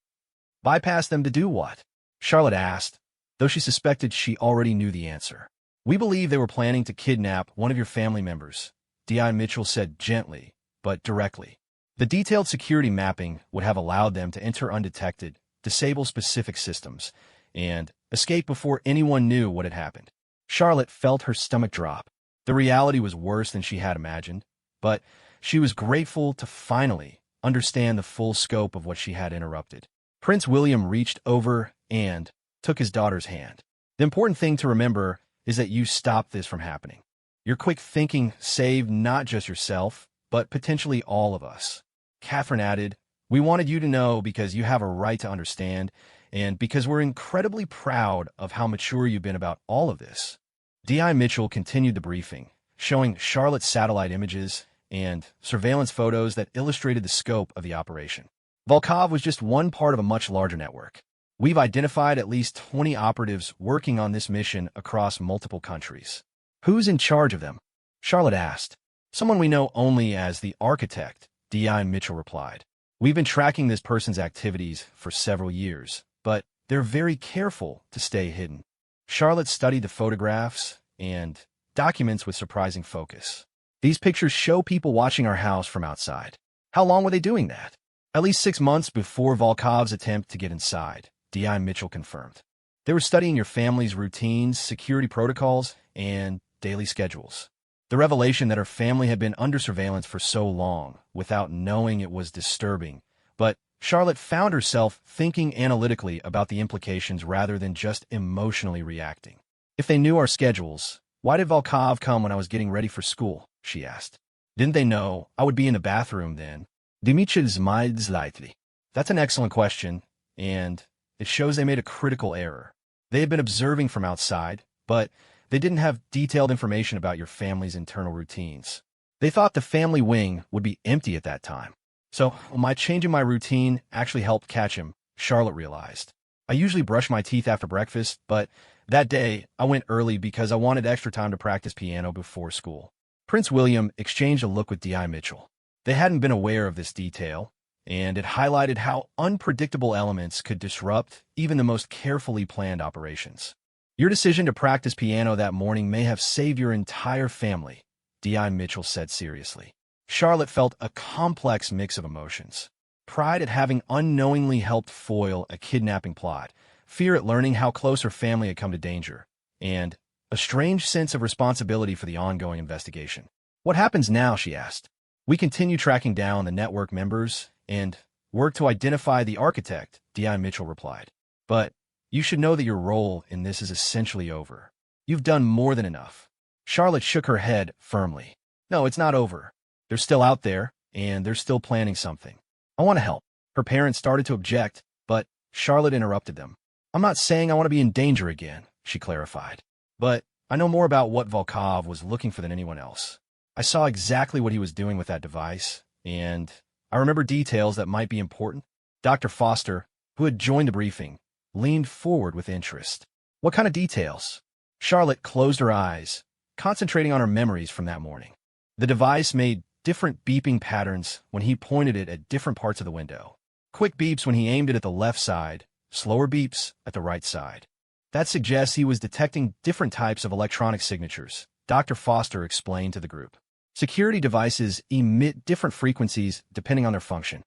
"Bypass them to do what?" Charlotte asked, though she suspected she already knew the answer. "We believe they were planning to kidnap one of your family members," D.I. Mitchell said gently, but directly. "The detailed security mapping would have allowed them to enter undetected, disable specific systems, and escape before anyone knew what had happened." Charlotte felt her stomach drop. The reality was worse than she had imagined, but she was grateful to finally understand the full scope of what she had interrupted. Prince William reached over and took his daughter's hand. "The important thing to remember is that you stopped this from happening. Your quick thinking saved not just yourself, but potentially all of us." Catherine added, "We wanted you to know because you have a right to understand, and because we're incredibly proud of how mature you've been about all of this." D.I. Mitchell continued the briefing, showing Charlotte's satellite images and surveillance photos that illustrated the scope of the operation. Volkov was just one part of a much larger network. "We've identified at least 20 operatives working on this mission across multiple countries." "Who's in charge of them?" Charlotte asked. "Someone we know only as the architect," D.I. Mitchell replied. "We've been tracking this person's activities for several years, but they're very careful to stay hidden." Charlotte studied the photographs and documents with surprising focus. "These pictures show people watching our house from outside. How long were they doing that?" "At least 6 months before Volkov's attempt to get inside," D.I. Mitchell confirmed. They were studying your family's routines, security protocols, and daily schedules. The revelation that her family had been under surveillance for so long, without knowing it, was disturbing. But Charlotte found herself thinking analytically about the implications rather than just emotionally reacting. If they knew our schedules, why did Volkov come when I was getting ready for school? She asked. Didn't they know I would be in the bathroom then? Dimitr's mind slightly. That's an excellent question, and it shows they made a critical error. They had been observing from outside, but they didn't have detailed information about your family's internal routines. They thought the family wing would be empty at that time. So, my changing my routine actually helped catch him, Charlotte realized. I usually brush my teeth after breakfast, but that day I went early because I wanted extra time to practice piano before school. Prince William exchanged a look with D.I. Mitchell. They hadn't been aware of this detail, and it highlighted how unpredictable elements could disrupt even the most carefully planned operations. Your decision to practice piano that morning may have saved your entire family, D.I. Mitchell said seriously. Charlotte felt a complex mix of emotions. Pride at having unknowingly helped foil a kidnapping plot, fear at learning how close her family had come to danger, and a strange sense of responsibility for the ongoing investigation. What happens now, she asked. We continue tracking down the network members and work to identify the architect, D.I. Mitchell replied. But you should know that your role in this is essentially over. You've done more than enough. Charlotte shook her head firmly. No, it's not over. They're still out there, and they're still planning something. I want to help. Her parents started to object, but Charlotte interrupted them. I'm not saying I want to be in danger again, she clarified. But I know more about what Volkov was looking for than anyone else. I saw exactly what he was doing with that device, and I remember details that might be important. Dr. Foster, who had joined the briefing, leaned forward with interest. What kind of details? Charlotte closed her eyes, concentrating on her memories from that morning. The device made different beeping patterns when he pointed it at different parts of the window. Quick beeps when he aimed it at the left side, slower beeps at the right side. That suggests he was detecting different types of electronic signatures, Dr. Foster explained to the group. Security devices emit different frequencies depending on their function.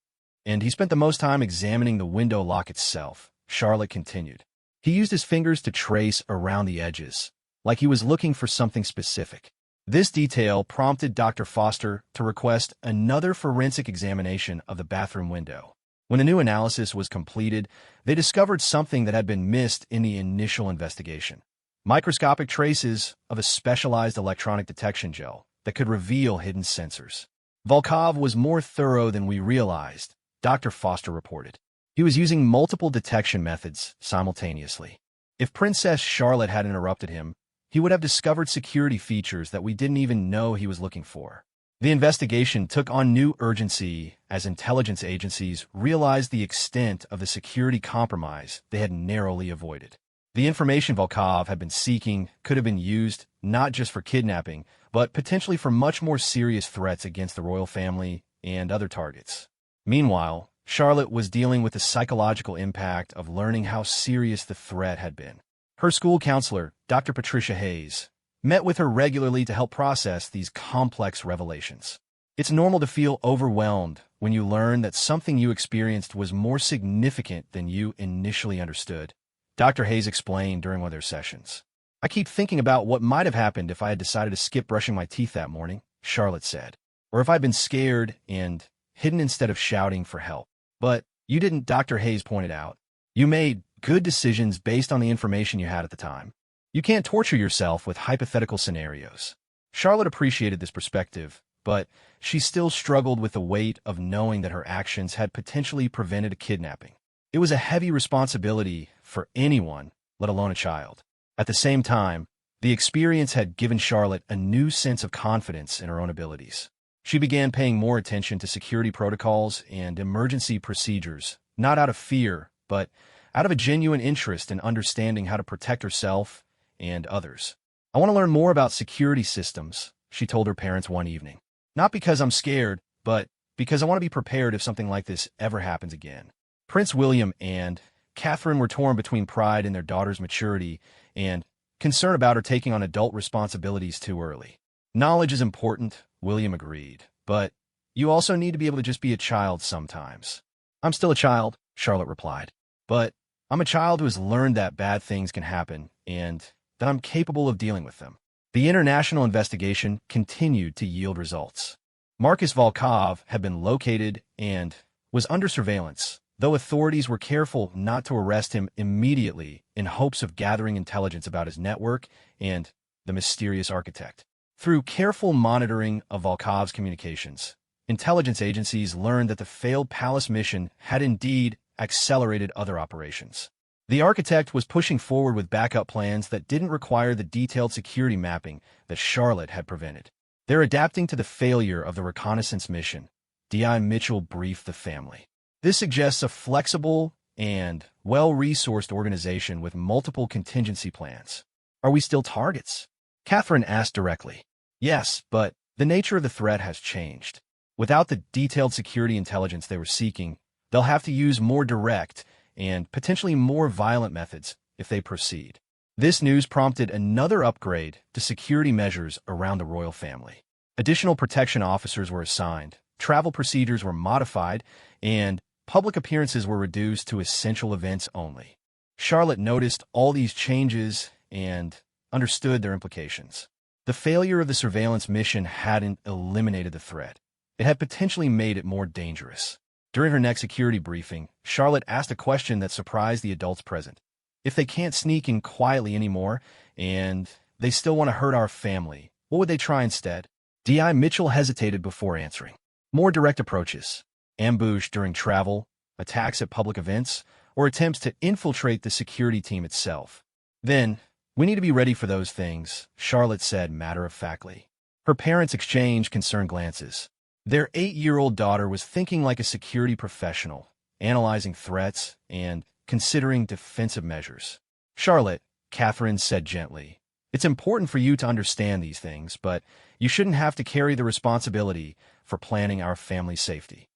And he spent the most time examining the window lock itself, Charlotte continued. He used his fingers to trace around the edges, like he was looking for something specific. This detail prompted Dr. Foster to request another forensic examination of the bathroom window. When the new analysis was completed, they discovered something that had been missed in the initial investigation. Microscopic traces of a specialized electronic detection gel that could reveal hidden sensors. Volkov was more thorough than we realized, Dr. Foster reported. He was using multiple detection methods simultaneously. If Princess Charlotte had interrupted him, he would have discovered security features that we didn't even know he was looking for. The investigation took on new urgency as intelligence agencies realized the extent of the security compromise they had narrowly avoided. The information Volkov had been seeking could have been used not just for kidnapping, but potentially for much more serious threats against the royal family and other targets. Meanwhile, Charlotte was dealing with the psychological impact of learning how serious the threat had been. Her school counselor, Dr. Patricia Hayes, met with her regularly to help process these complex revelations. It's normal to feel overwhelmed when you learn that something you experienced was more significant than you initially understood, Dr. Hayes explained during one of their sessions. I keep thinking about what might have happened if I had decided to skip brushing my teeth that morning, Charlotte said, or if I'd been scared and hidden instead of shouting for help. But you didn't, Dr. Hayes pointed out. You made good decisions based on the information you had at the time. You can't torture yourself with hypothetical scenarios. Charlotte appreciated this perspective, but she still struggled with the weight of knowing that her actions had potentially prevented a kidnapping. It was a heavy responsibility for anyone, let alone a child. At the same time, the experience had given Charlotte a new sense of confidence in her own abilities. She began paying more attention to security protocols and emergency procedures, not out of fear, but out of a genuine interest in understanding how to protect herself and others. I want to learn more about security systems, she told her parents one evening. Not because I'm scared, but because I want to be prepared if something like this ever happens again. Prince William and Catherine were torn between pride in their daughter's maturity and concern about her taking on adult responsibilities too early. Knowledge is important, William agreed, but you also need to be able to just be a child sometimes. I'm still a child, Charlotte replied, but I'm a child who has learned that bad things can happen and that I'm capable of dealing with them. The international investigation continued to yield results. Marcus Volkov had been located and was under surveillance, though authorities were careful not to arrest him immediately in hopes of gathering intelligence about his network and the mysterious architect. Through careful monitoring of Volkov's communications, intelligence agencies learned that the failed palace mission had indeed accelerated other operations. The architect was pushing forward with backup plans that didn't require the detailed security mapping that Charlotte had prevented. They're adapting to the failure of the reconnaissance mission, D.I. Mitchell briefed the family. This suggests a flexible and well-resourced organization with multiple contingency plans. Are we still targets? Catherine asked directly. Yes, but the nature of the threat has changed. Without the detailed security intelligence they were seeking, they'll have to use more direct and potentially more violent methods if they proceed. This news prompted another upgrade to security measures around the royal family. Additional protection officers were assigned, travel procedures were modified, and public appearances were reduced to essential events only. Charlotte noticed all these changes and understood their implications. The failure of the surveillance mission hadn't eliminated the threat. It had potentially made it more dangerous. During her next security briefing, Charlotte asked a question that surprised the adults present. If they can't sneak in quietly anymore, and they still want to hurt our family, what would they try instead? D.I. Mitchell hesitated before answering. More direct approaches. Ambush during travel, attacks at public events, or attempts to infiltrate the security team itself. Then, we need to be ready for those things, Charlotte said matter-of-factly. Her parents exchanged concerned glances. Their 8-year-old daughter was thinking like a security professional, analyzing threats and considering defensive measures. Charlotte, Catherine said gently, it's important for you to understand these things, but you shouldn't have to carry the responsibility for planning our family's safety.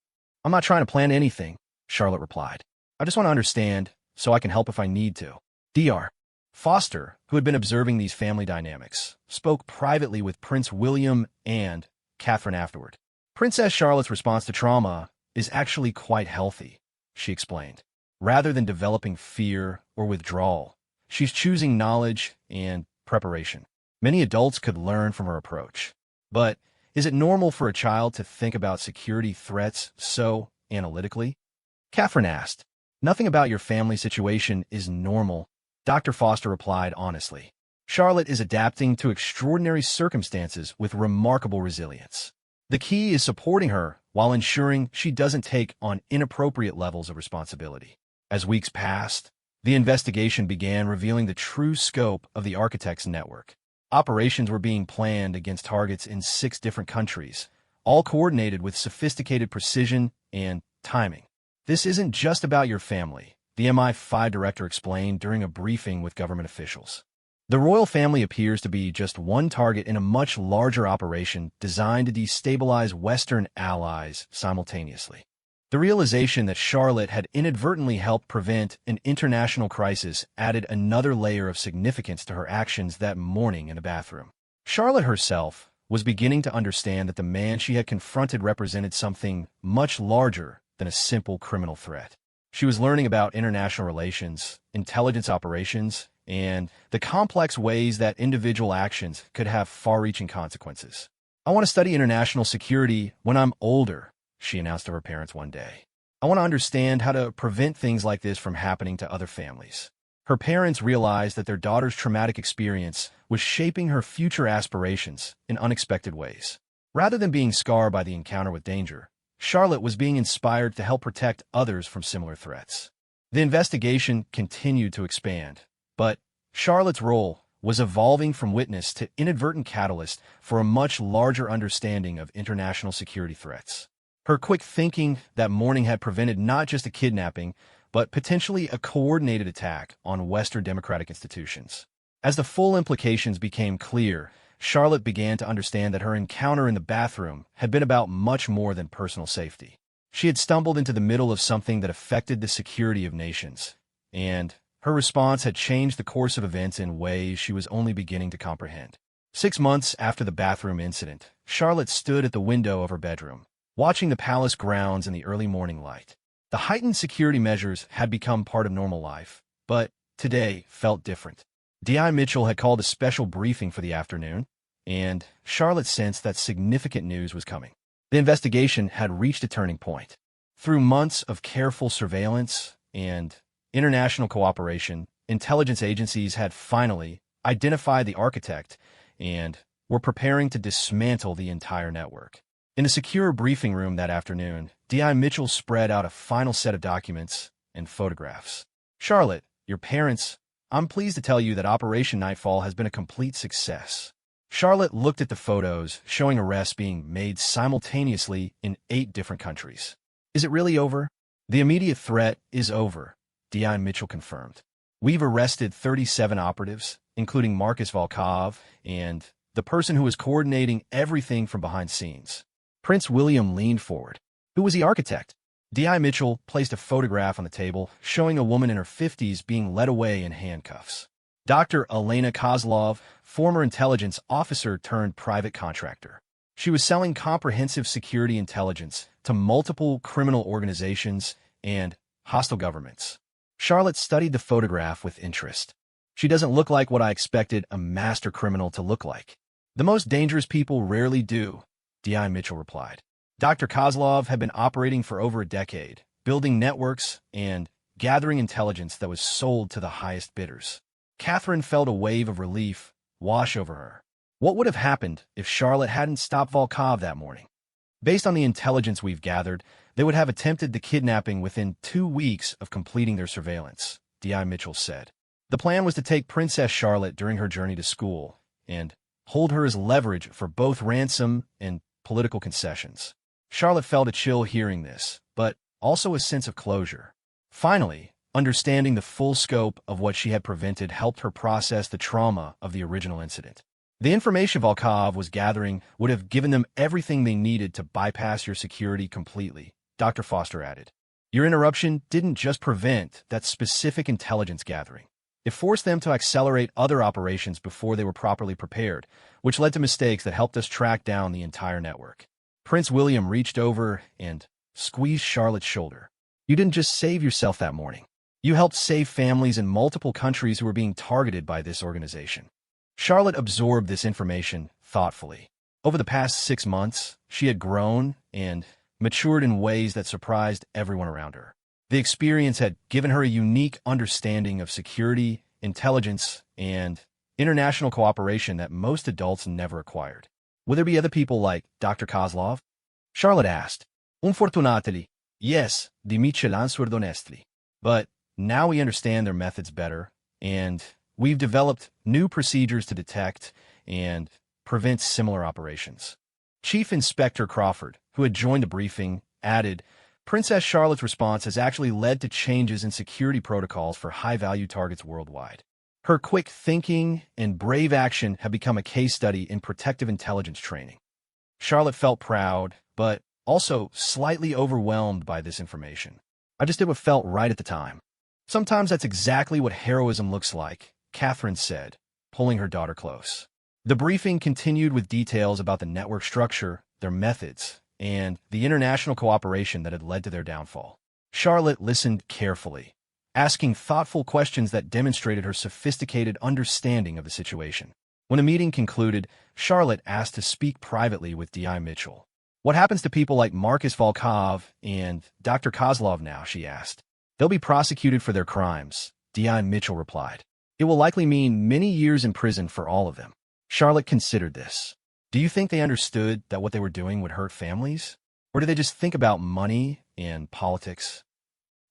I'm not trying to plan anything, Charlotte replied. I just want to understand so I can help if I need to. Dr. Foster, who had been observing these family dynamics, spoke privately with Prince William and Catherine afterward. Princess Charlotte's response to trauma is actually quite healthy, she explained. Rather than developing fear or withdrawal, she's choosing knowledge and preparation. Many adults could learn from her approach. But is it normal for a child to think about security threats so analytically? Catherine asked. Nothing about your family situation is normal, Dr. Foster replied honestly. Charlotte is adapting to extraordinary circumstances with remarkable resilience. The key is supporting her while ensuring she doesn't take on inappropriate levels of responsibility. As weeks passed, the investigation began revealing the true scope of the architect's network. Operations were being planned against targets in 6 different countries, all coordinated with sophisticated precision and timing. This isn't just about your family, the MI5 director explained during a briefing with government officials. The royal family appears to be just one target in a much larger operation designed to destabilize Western allies simultaneously. The realization that Charlotte had inadvertently helped prevent an international crisis added another layer of significance to her actions that morning in the bathroom. Charlotte herself was beginning to understand that the man she had confronted represented something much larger than a simple criminal threat. She was learning about international relations, intelligence operations, and the complex ways that individual actions could have far-reaching consequences. I want to study international security when I'm older, she announced to her parents one day. I want to understand how to prevent things like this from happening to other families. Her parents realized that their daughter's traumatic experience was shaping her future aspirations in unexpected ways. Rather than being scarred by the encounter with danger, Charlotte was being inspired to help protect others from similar threats. The investigation continued to expand, but Charlotte's role was evolving from witness to inadvertent catalyst for a much larger understanding of international security threats. Her quick thinking that morning had prevented not just a kidnapping, but potentially a coordinated attack on Western democratic institutions. As the full implications became clear, Charlotte began to understand that her encounter in the bathroom had been about much more than personal safety. She had stumbled into the middle of something that affected the security of nations, and her response had changed the course of events in ways she was only beginning to comprehend. 6 months after the bathroom incident, Charlotte stood at the window of her bedroom, watching the palace grounds in the early morning light. The heightened security measures had become part of normal life, But today felt different. D.I. Mitchell had called a special briefing for the afternoon, and Charlotte sensed that significant news was coming. The investigation had reached a turning point. Through months of careful surveillance and international cooperation, intelligence agencies had finally identified the architect and were preparing to dismantle the entire network. In a secure briefing room that afternoon, D.I. Mitchell spread out a final set of documents and photographs. Charlotte, your parents, I'm pleased to tell you that Operation Nightfall has been a complete success. Charlotte looked at the photos, showing arrests being made simultaneously in 8 different countries. Is it really over? The immediate threat is over, D.I. Mitchell confirmed. We've arrested 37 operatives, including Marcus Volkov and the person who was coordinating everything from behind scenes. Prince William leaned forward. Who was the architect? D.I. Mitchell placed a photograph on the table, showing a woman in her 50s being led away in handcuffs. Dr. Elena Kozlov, former intelligence officer turned private contractor. She was selling comprehensive security intelligence to multiple criminal organizations and hostile governments. Charlotte studied the photograph with interest. She doesn't look like what I expected a master criminal to look like. The most dangerous people rarely do, D.I. Mitchell replied. Dr. Kozlov had been operating for over a decade, building networks and gathering intelligence that was sold to the highest bidders. Catherine felt a wave of relief wash over her. What would have happened if Charlotte hadn't stopped Volkov that morning? Based on the intelligence we've gathered, they would have attempted the kidnapping within 2 weeks of completing their surveillance, D.I. Mitchell said. The plan was to take Princess Charlotte during her journey to school and hold her as leverage for both ransom and political concessions. Charlotte felt a chill hearing this, but also a sense of closure. Finally, understanding the full scope of what she had prevented helped her process the trauma of the original incident. The information Volkov was gathering would have given them everything they needed to bypass your security completely, Dr. Foster added. Your interruption didn't just prevent that specific intelligence gathering. It forced them to accelerate other operations before they were properly prepared, which led to mistakes that helped us track down the entire network. Prince William reached over and squeezed Charlotte's shoulder. You didn't just save yourself that morning. You helped save families in multiple countries who were being targeted by this organization. Charlotte absorbed this information thoughtfully. Over the past 6 months, she had grown and matured in ways that surprised everyone around her. The experience had given her a unique understanding of security, intelligence, and international cooperation that most adults never acquired. Will there be other people like Dr. Kozlov? Charlotte asked. Unfortunately, yes, di Michelin Swerdonestri. But now we understand their methods better, and we've developed new procedures to detect and prevent similar operations. Chief Inspector Crawford, who had joined the briefing, added, Princess Charlotte's response has actually led to changes in security protocols for high-value targets worldwide. Her quick thinking and brave action have become a case study in protective intelligence training. Charlotte felt proud, but also slightly overwhelmed by this information. I just did what felt right at the time. Sometimes that's exactly what heroism looks like, Catherine said, pulling her daughter close. The briefing continued with details about the network structure, their methods, and the international cooperation that had led to their downfall. Charlotte listened carefully, asking thoughtful questions that demonstrated her sophisticated understanding of the situation. When the meeting concluded, Charlotte asked to speak privately with D.I. Mitchell. What happens to people like Marcus Volkov and Dr. Kozlov now, she asked. They'll be prosecuted for their crimes, D.I. Mitchell replied. It will likely mean many years in prison for all of them. Charlotte considered this. Do you think they understood that what they were doing would hurt families? Or did they just think about money and politics?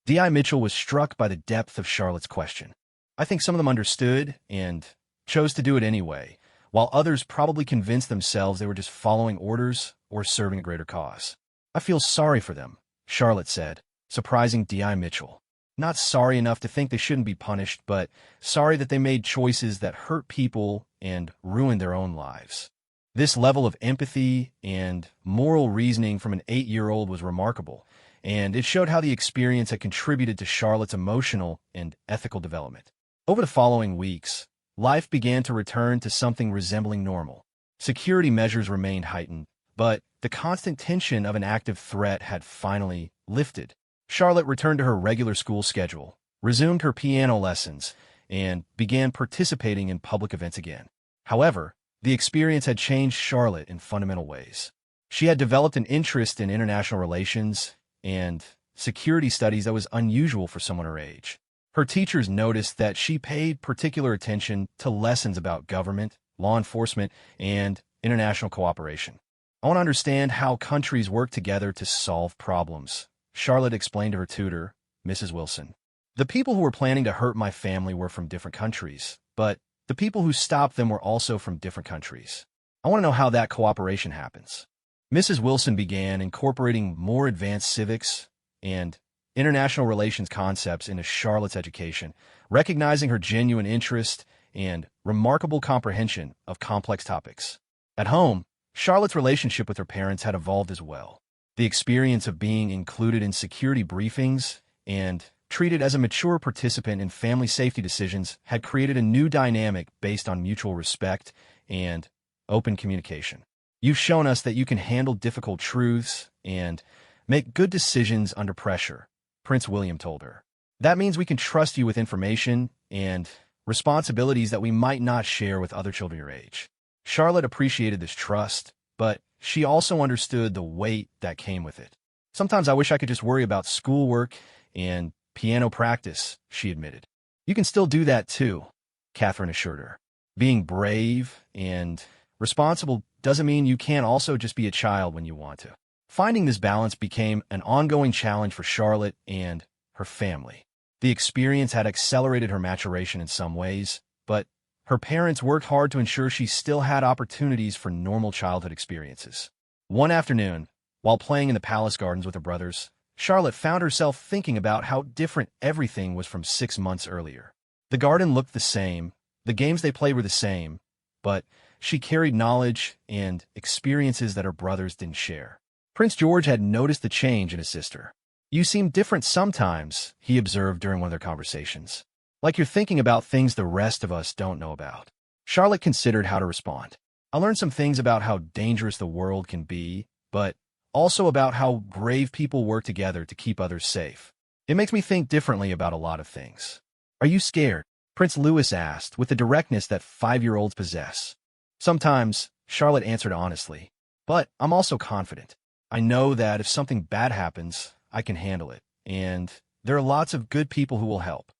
D.I. Mitchell was struck by the depth of Charlotte's question. I think some of them understood and chose to do it anyway, while others probably convinced themselves they were just following orders or serving a greater cause. I feel sorry for them, Charlotte said, surprising D.I. Mitchell. Not sorry enough to think they shouldn't be punished, but sorry that they made choices that hurt people and ruined their own lives. This level of empathy and moral reasoning from an 8-year-old was remarkable, and it showed how the experience had contributed to Charlotte's emotional and ethical development. Over the following weeks, life began to return to something resembling normal. Security measures remained heightened, but the constant tension of an active threat had finally lifted. Charlotte returned to her regular school schedule, resumed her piano lessons, and began participating in public events again. However, the experience had changed Charlotte in fundamental ways. She had developed an interest in international relations and security studies that was unusual for someone her age. Her teachers noticed that she paid particular attention to lessons about government, law enforcement, and international cooperation. "I want to understand how countries work together to solve problems," Charlotte explained to her tutor, Mrs. Wilson. "The people who were planning to hurt my family were from different countries, but the people who stopped them were also from different countries. I want to know how that cooperation happens." Mrs. Wilson began incorporating more advanced civics and international relations concepts into Charlotte's education, recognizing her genuine interest and remarkable comprehension of complex topics. At home, Charlotte's relationship with her parents had evolved as well. The experience of being included in security briefings and treated as a mature participant in family safety decisions had created a new dynamic based on mutual respect and open communication. "You've shown us that you can handle difficult truths and make good decisions under pressure," Prince William told her. "That means we can trust you with information and responsibilities that we might not share with other children your age." Charlotte appreciated this trust, but she also understood the weight that came with it. "Sometimes I wish I could just worry about schoolwork and piano practice," she admitted. "You can still do that too," Catherine assured her. "Being brave and responsible doesn't mean you can't also just be a child when you want to." Finding this balance became an ongoing challenge for Charlotte and her family. The experience had accelerated her maturation in some ways, but her parents worked hard to ensure she still had opportunities for normal childhood experiences. One afternoon, while playing in the palace gardens with her brothers, Charlotte found herself thinking about how different everything was from 6 months earlier. The garden looked the same, the games they played were the same, but she carried knowledge and experiences that her brothers didn't share. Prince George had noticed the change in his sister. "You seem different sometimes," he observed during one of their conversations. "Like you're thinking about things the rest of us don't know about." Charlotte considered how to respond. "I learned some things about how dangerous the world can be, but also about how brave people work together to keep others safe. It makes me think differently about a lot of things." "Are you scared?" Prince Louis asked with the directness that 5-year-olds possess. "Sometimes," Charlotte answered honestly, "but I'm also confident. I know that if something bad happens, I can handle it, and there are lots of good people who will help."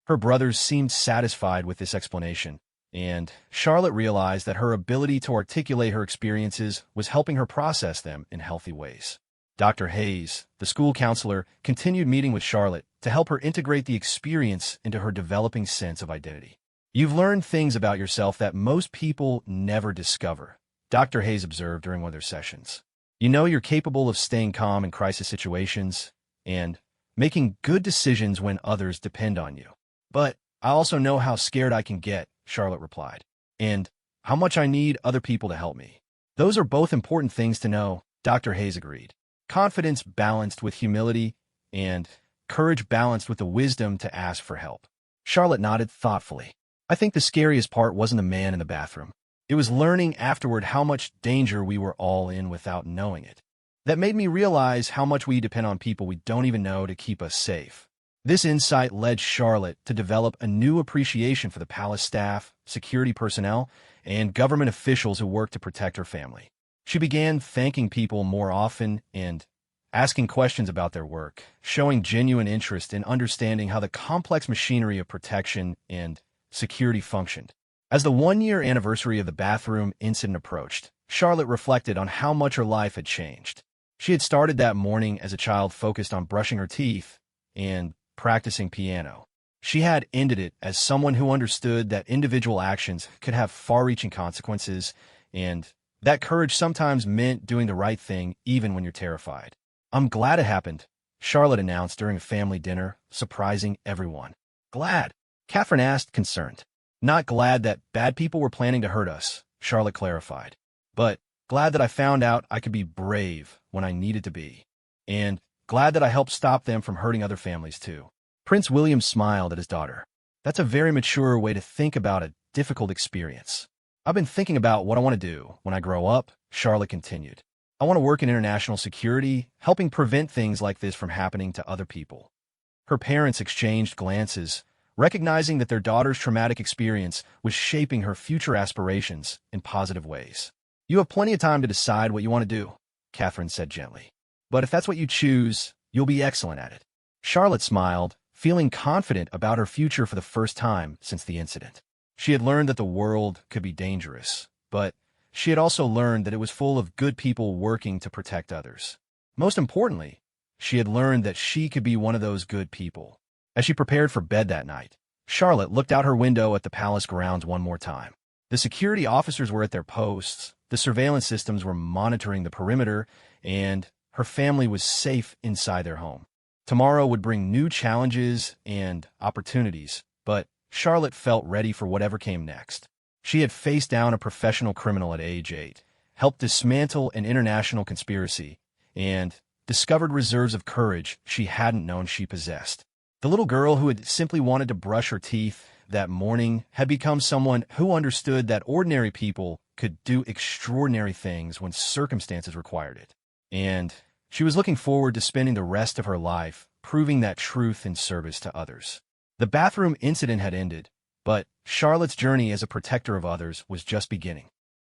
Her brothers seemed satisfied with this explanation, and Charlotte realized that her ability to articulate her experiences was helping her process them in healthy ways. Dr. Hayes, the school counselor, continued meeting with Charlotte to help her integrate the experience into her developing sense of identity. "You've learned things about yourself that most people never discover," Dr. Hayes observed during one of their sessions. "You know you're capable of staying calm in crisis situations and making good decisions when others depend on you." "But I also know how scared I can get," Charlotte replied, "and how much I need other people to help me." "Those are both important things to know," Dr. Hayes agreed. "Confidence balanced with humility and courage balanced with the wisdom to ask for help." Charlotte nodded thoughtfully. "I think the scariest part wasn't the man in the bathroom. It was learning afterward how much danger we were all in without knowing it. That made me realize how much we depend on people we don't even know to keep us safe." This insight led Charlotte to develop a new appreciation for the palace staff, security personnel, and government officials who work to protect her family. She began thanking people more often and asking questions about their work, showing genuine interest in understanding how the complex machinery of protection and security functioned. As the 1-year anniversary of the bathroom incident approached, Charlotte reflected on how much her life had changed. She had started that morning as a child focused on brushing her teeth and practicing piano. She had ended it as someone who understood that individual actions could have far-reaching consequences and that courage sometimes meant doing the right thing even when you're terrified. "I'm glad it happened," Charlotte announced during a family dinner, surprising everyone. "Glad?" Catherine asked, concerned. "Not glad that bad people were planning to hurt us," Charlotte clarified, "but glad that I found out I could be brave when I needed to be, and glad that I helped stop them from hurting other families too." Prince William smiled at his daughter. "That's a very mature way to think about a difficult experience." "I've been thinking about what I want to do when I grow up," Charlotte continued. "I want to work in international security, helping prevent things like this from happening to other people." Her parents exchanged glances, recognizing that their daughter's traumatic experience was shaping her future aspirations in positive ways. "You have plenty of time to decide what you want to do," Catherine said gently. "But if that's what you choose, you'll be excellent at it." Charlotte smiled, feeling confident about her future for the first time since the incident. She had learned that the world could be dangerous, but she had also learned that it was full of good people working to protect others. Most importantly, she had learned that she could be one of those good people. As she prepared for bed that night, Charlotte looked out her window at the palace grounds one more time. The security officers were at their posts, the surveillance systems were monitoring the perimeter, and her family was safe inside their home. Tomorrow would bring new challenges and opportunities, but Charlotte felt ready for whatever came next. She had faced down a professional criminal at age 8, helped dismantle an international conspiracy, and discovered reserves of courage she hadn't known she possessed. The little girl who had simply wanted to brush her teeth that morning had become someone who understood that ordinary people could do extraordinary things when circumstances required it. And she was looking forward to spending the rest of her life proving that truth in service to others. The bathroom incident had ended, but Charlotte's journey as a protector of others was just beginning.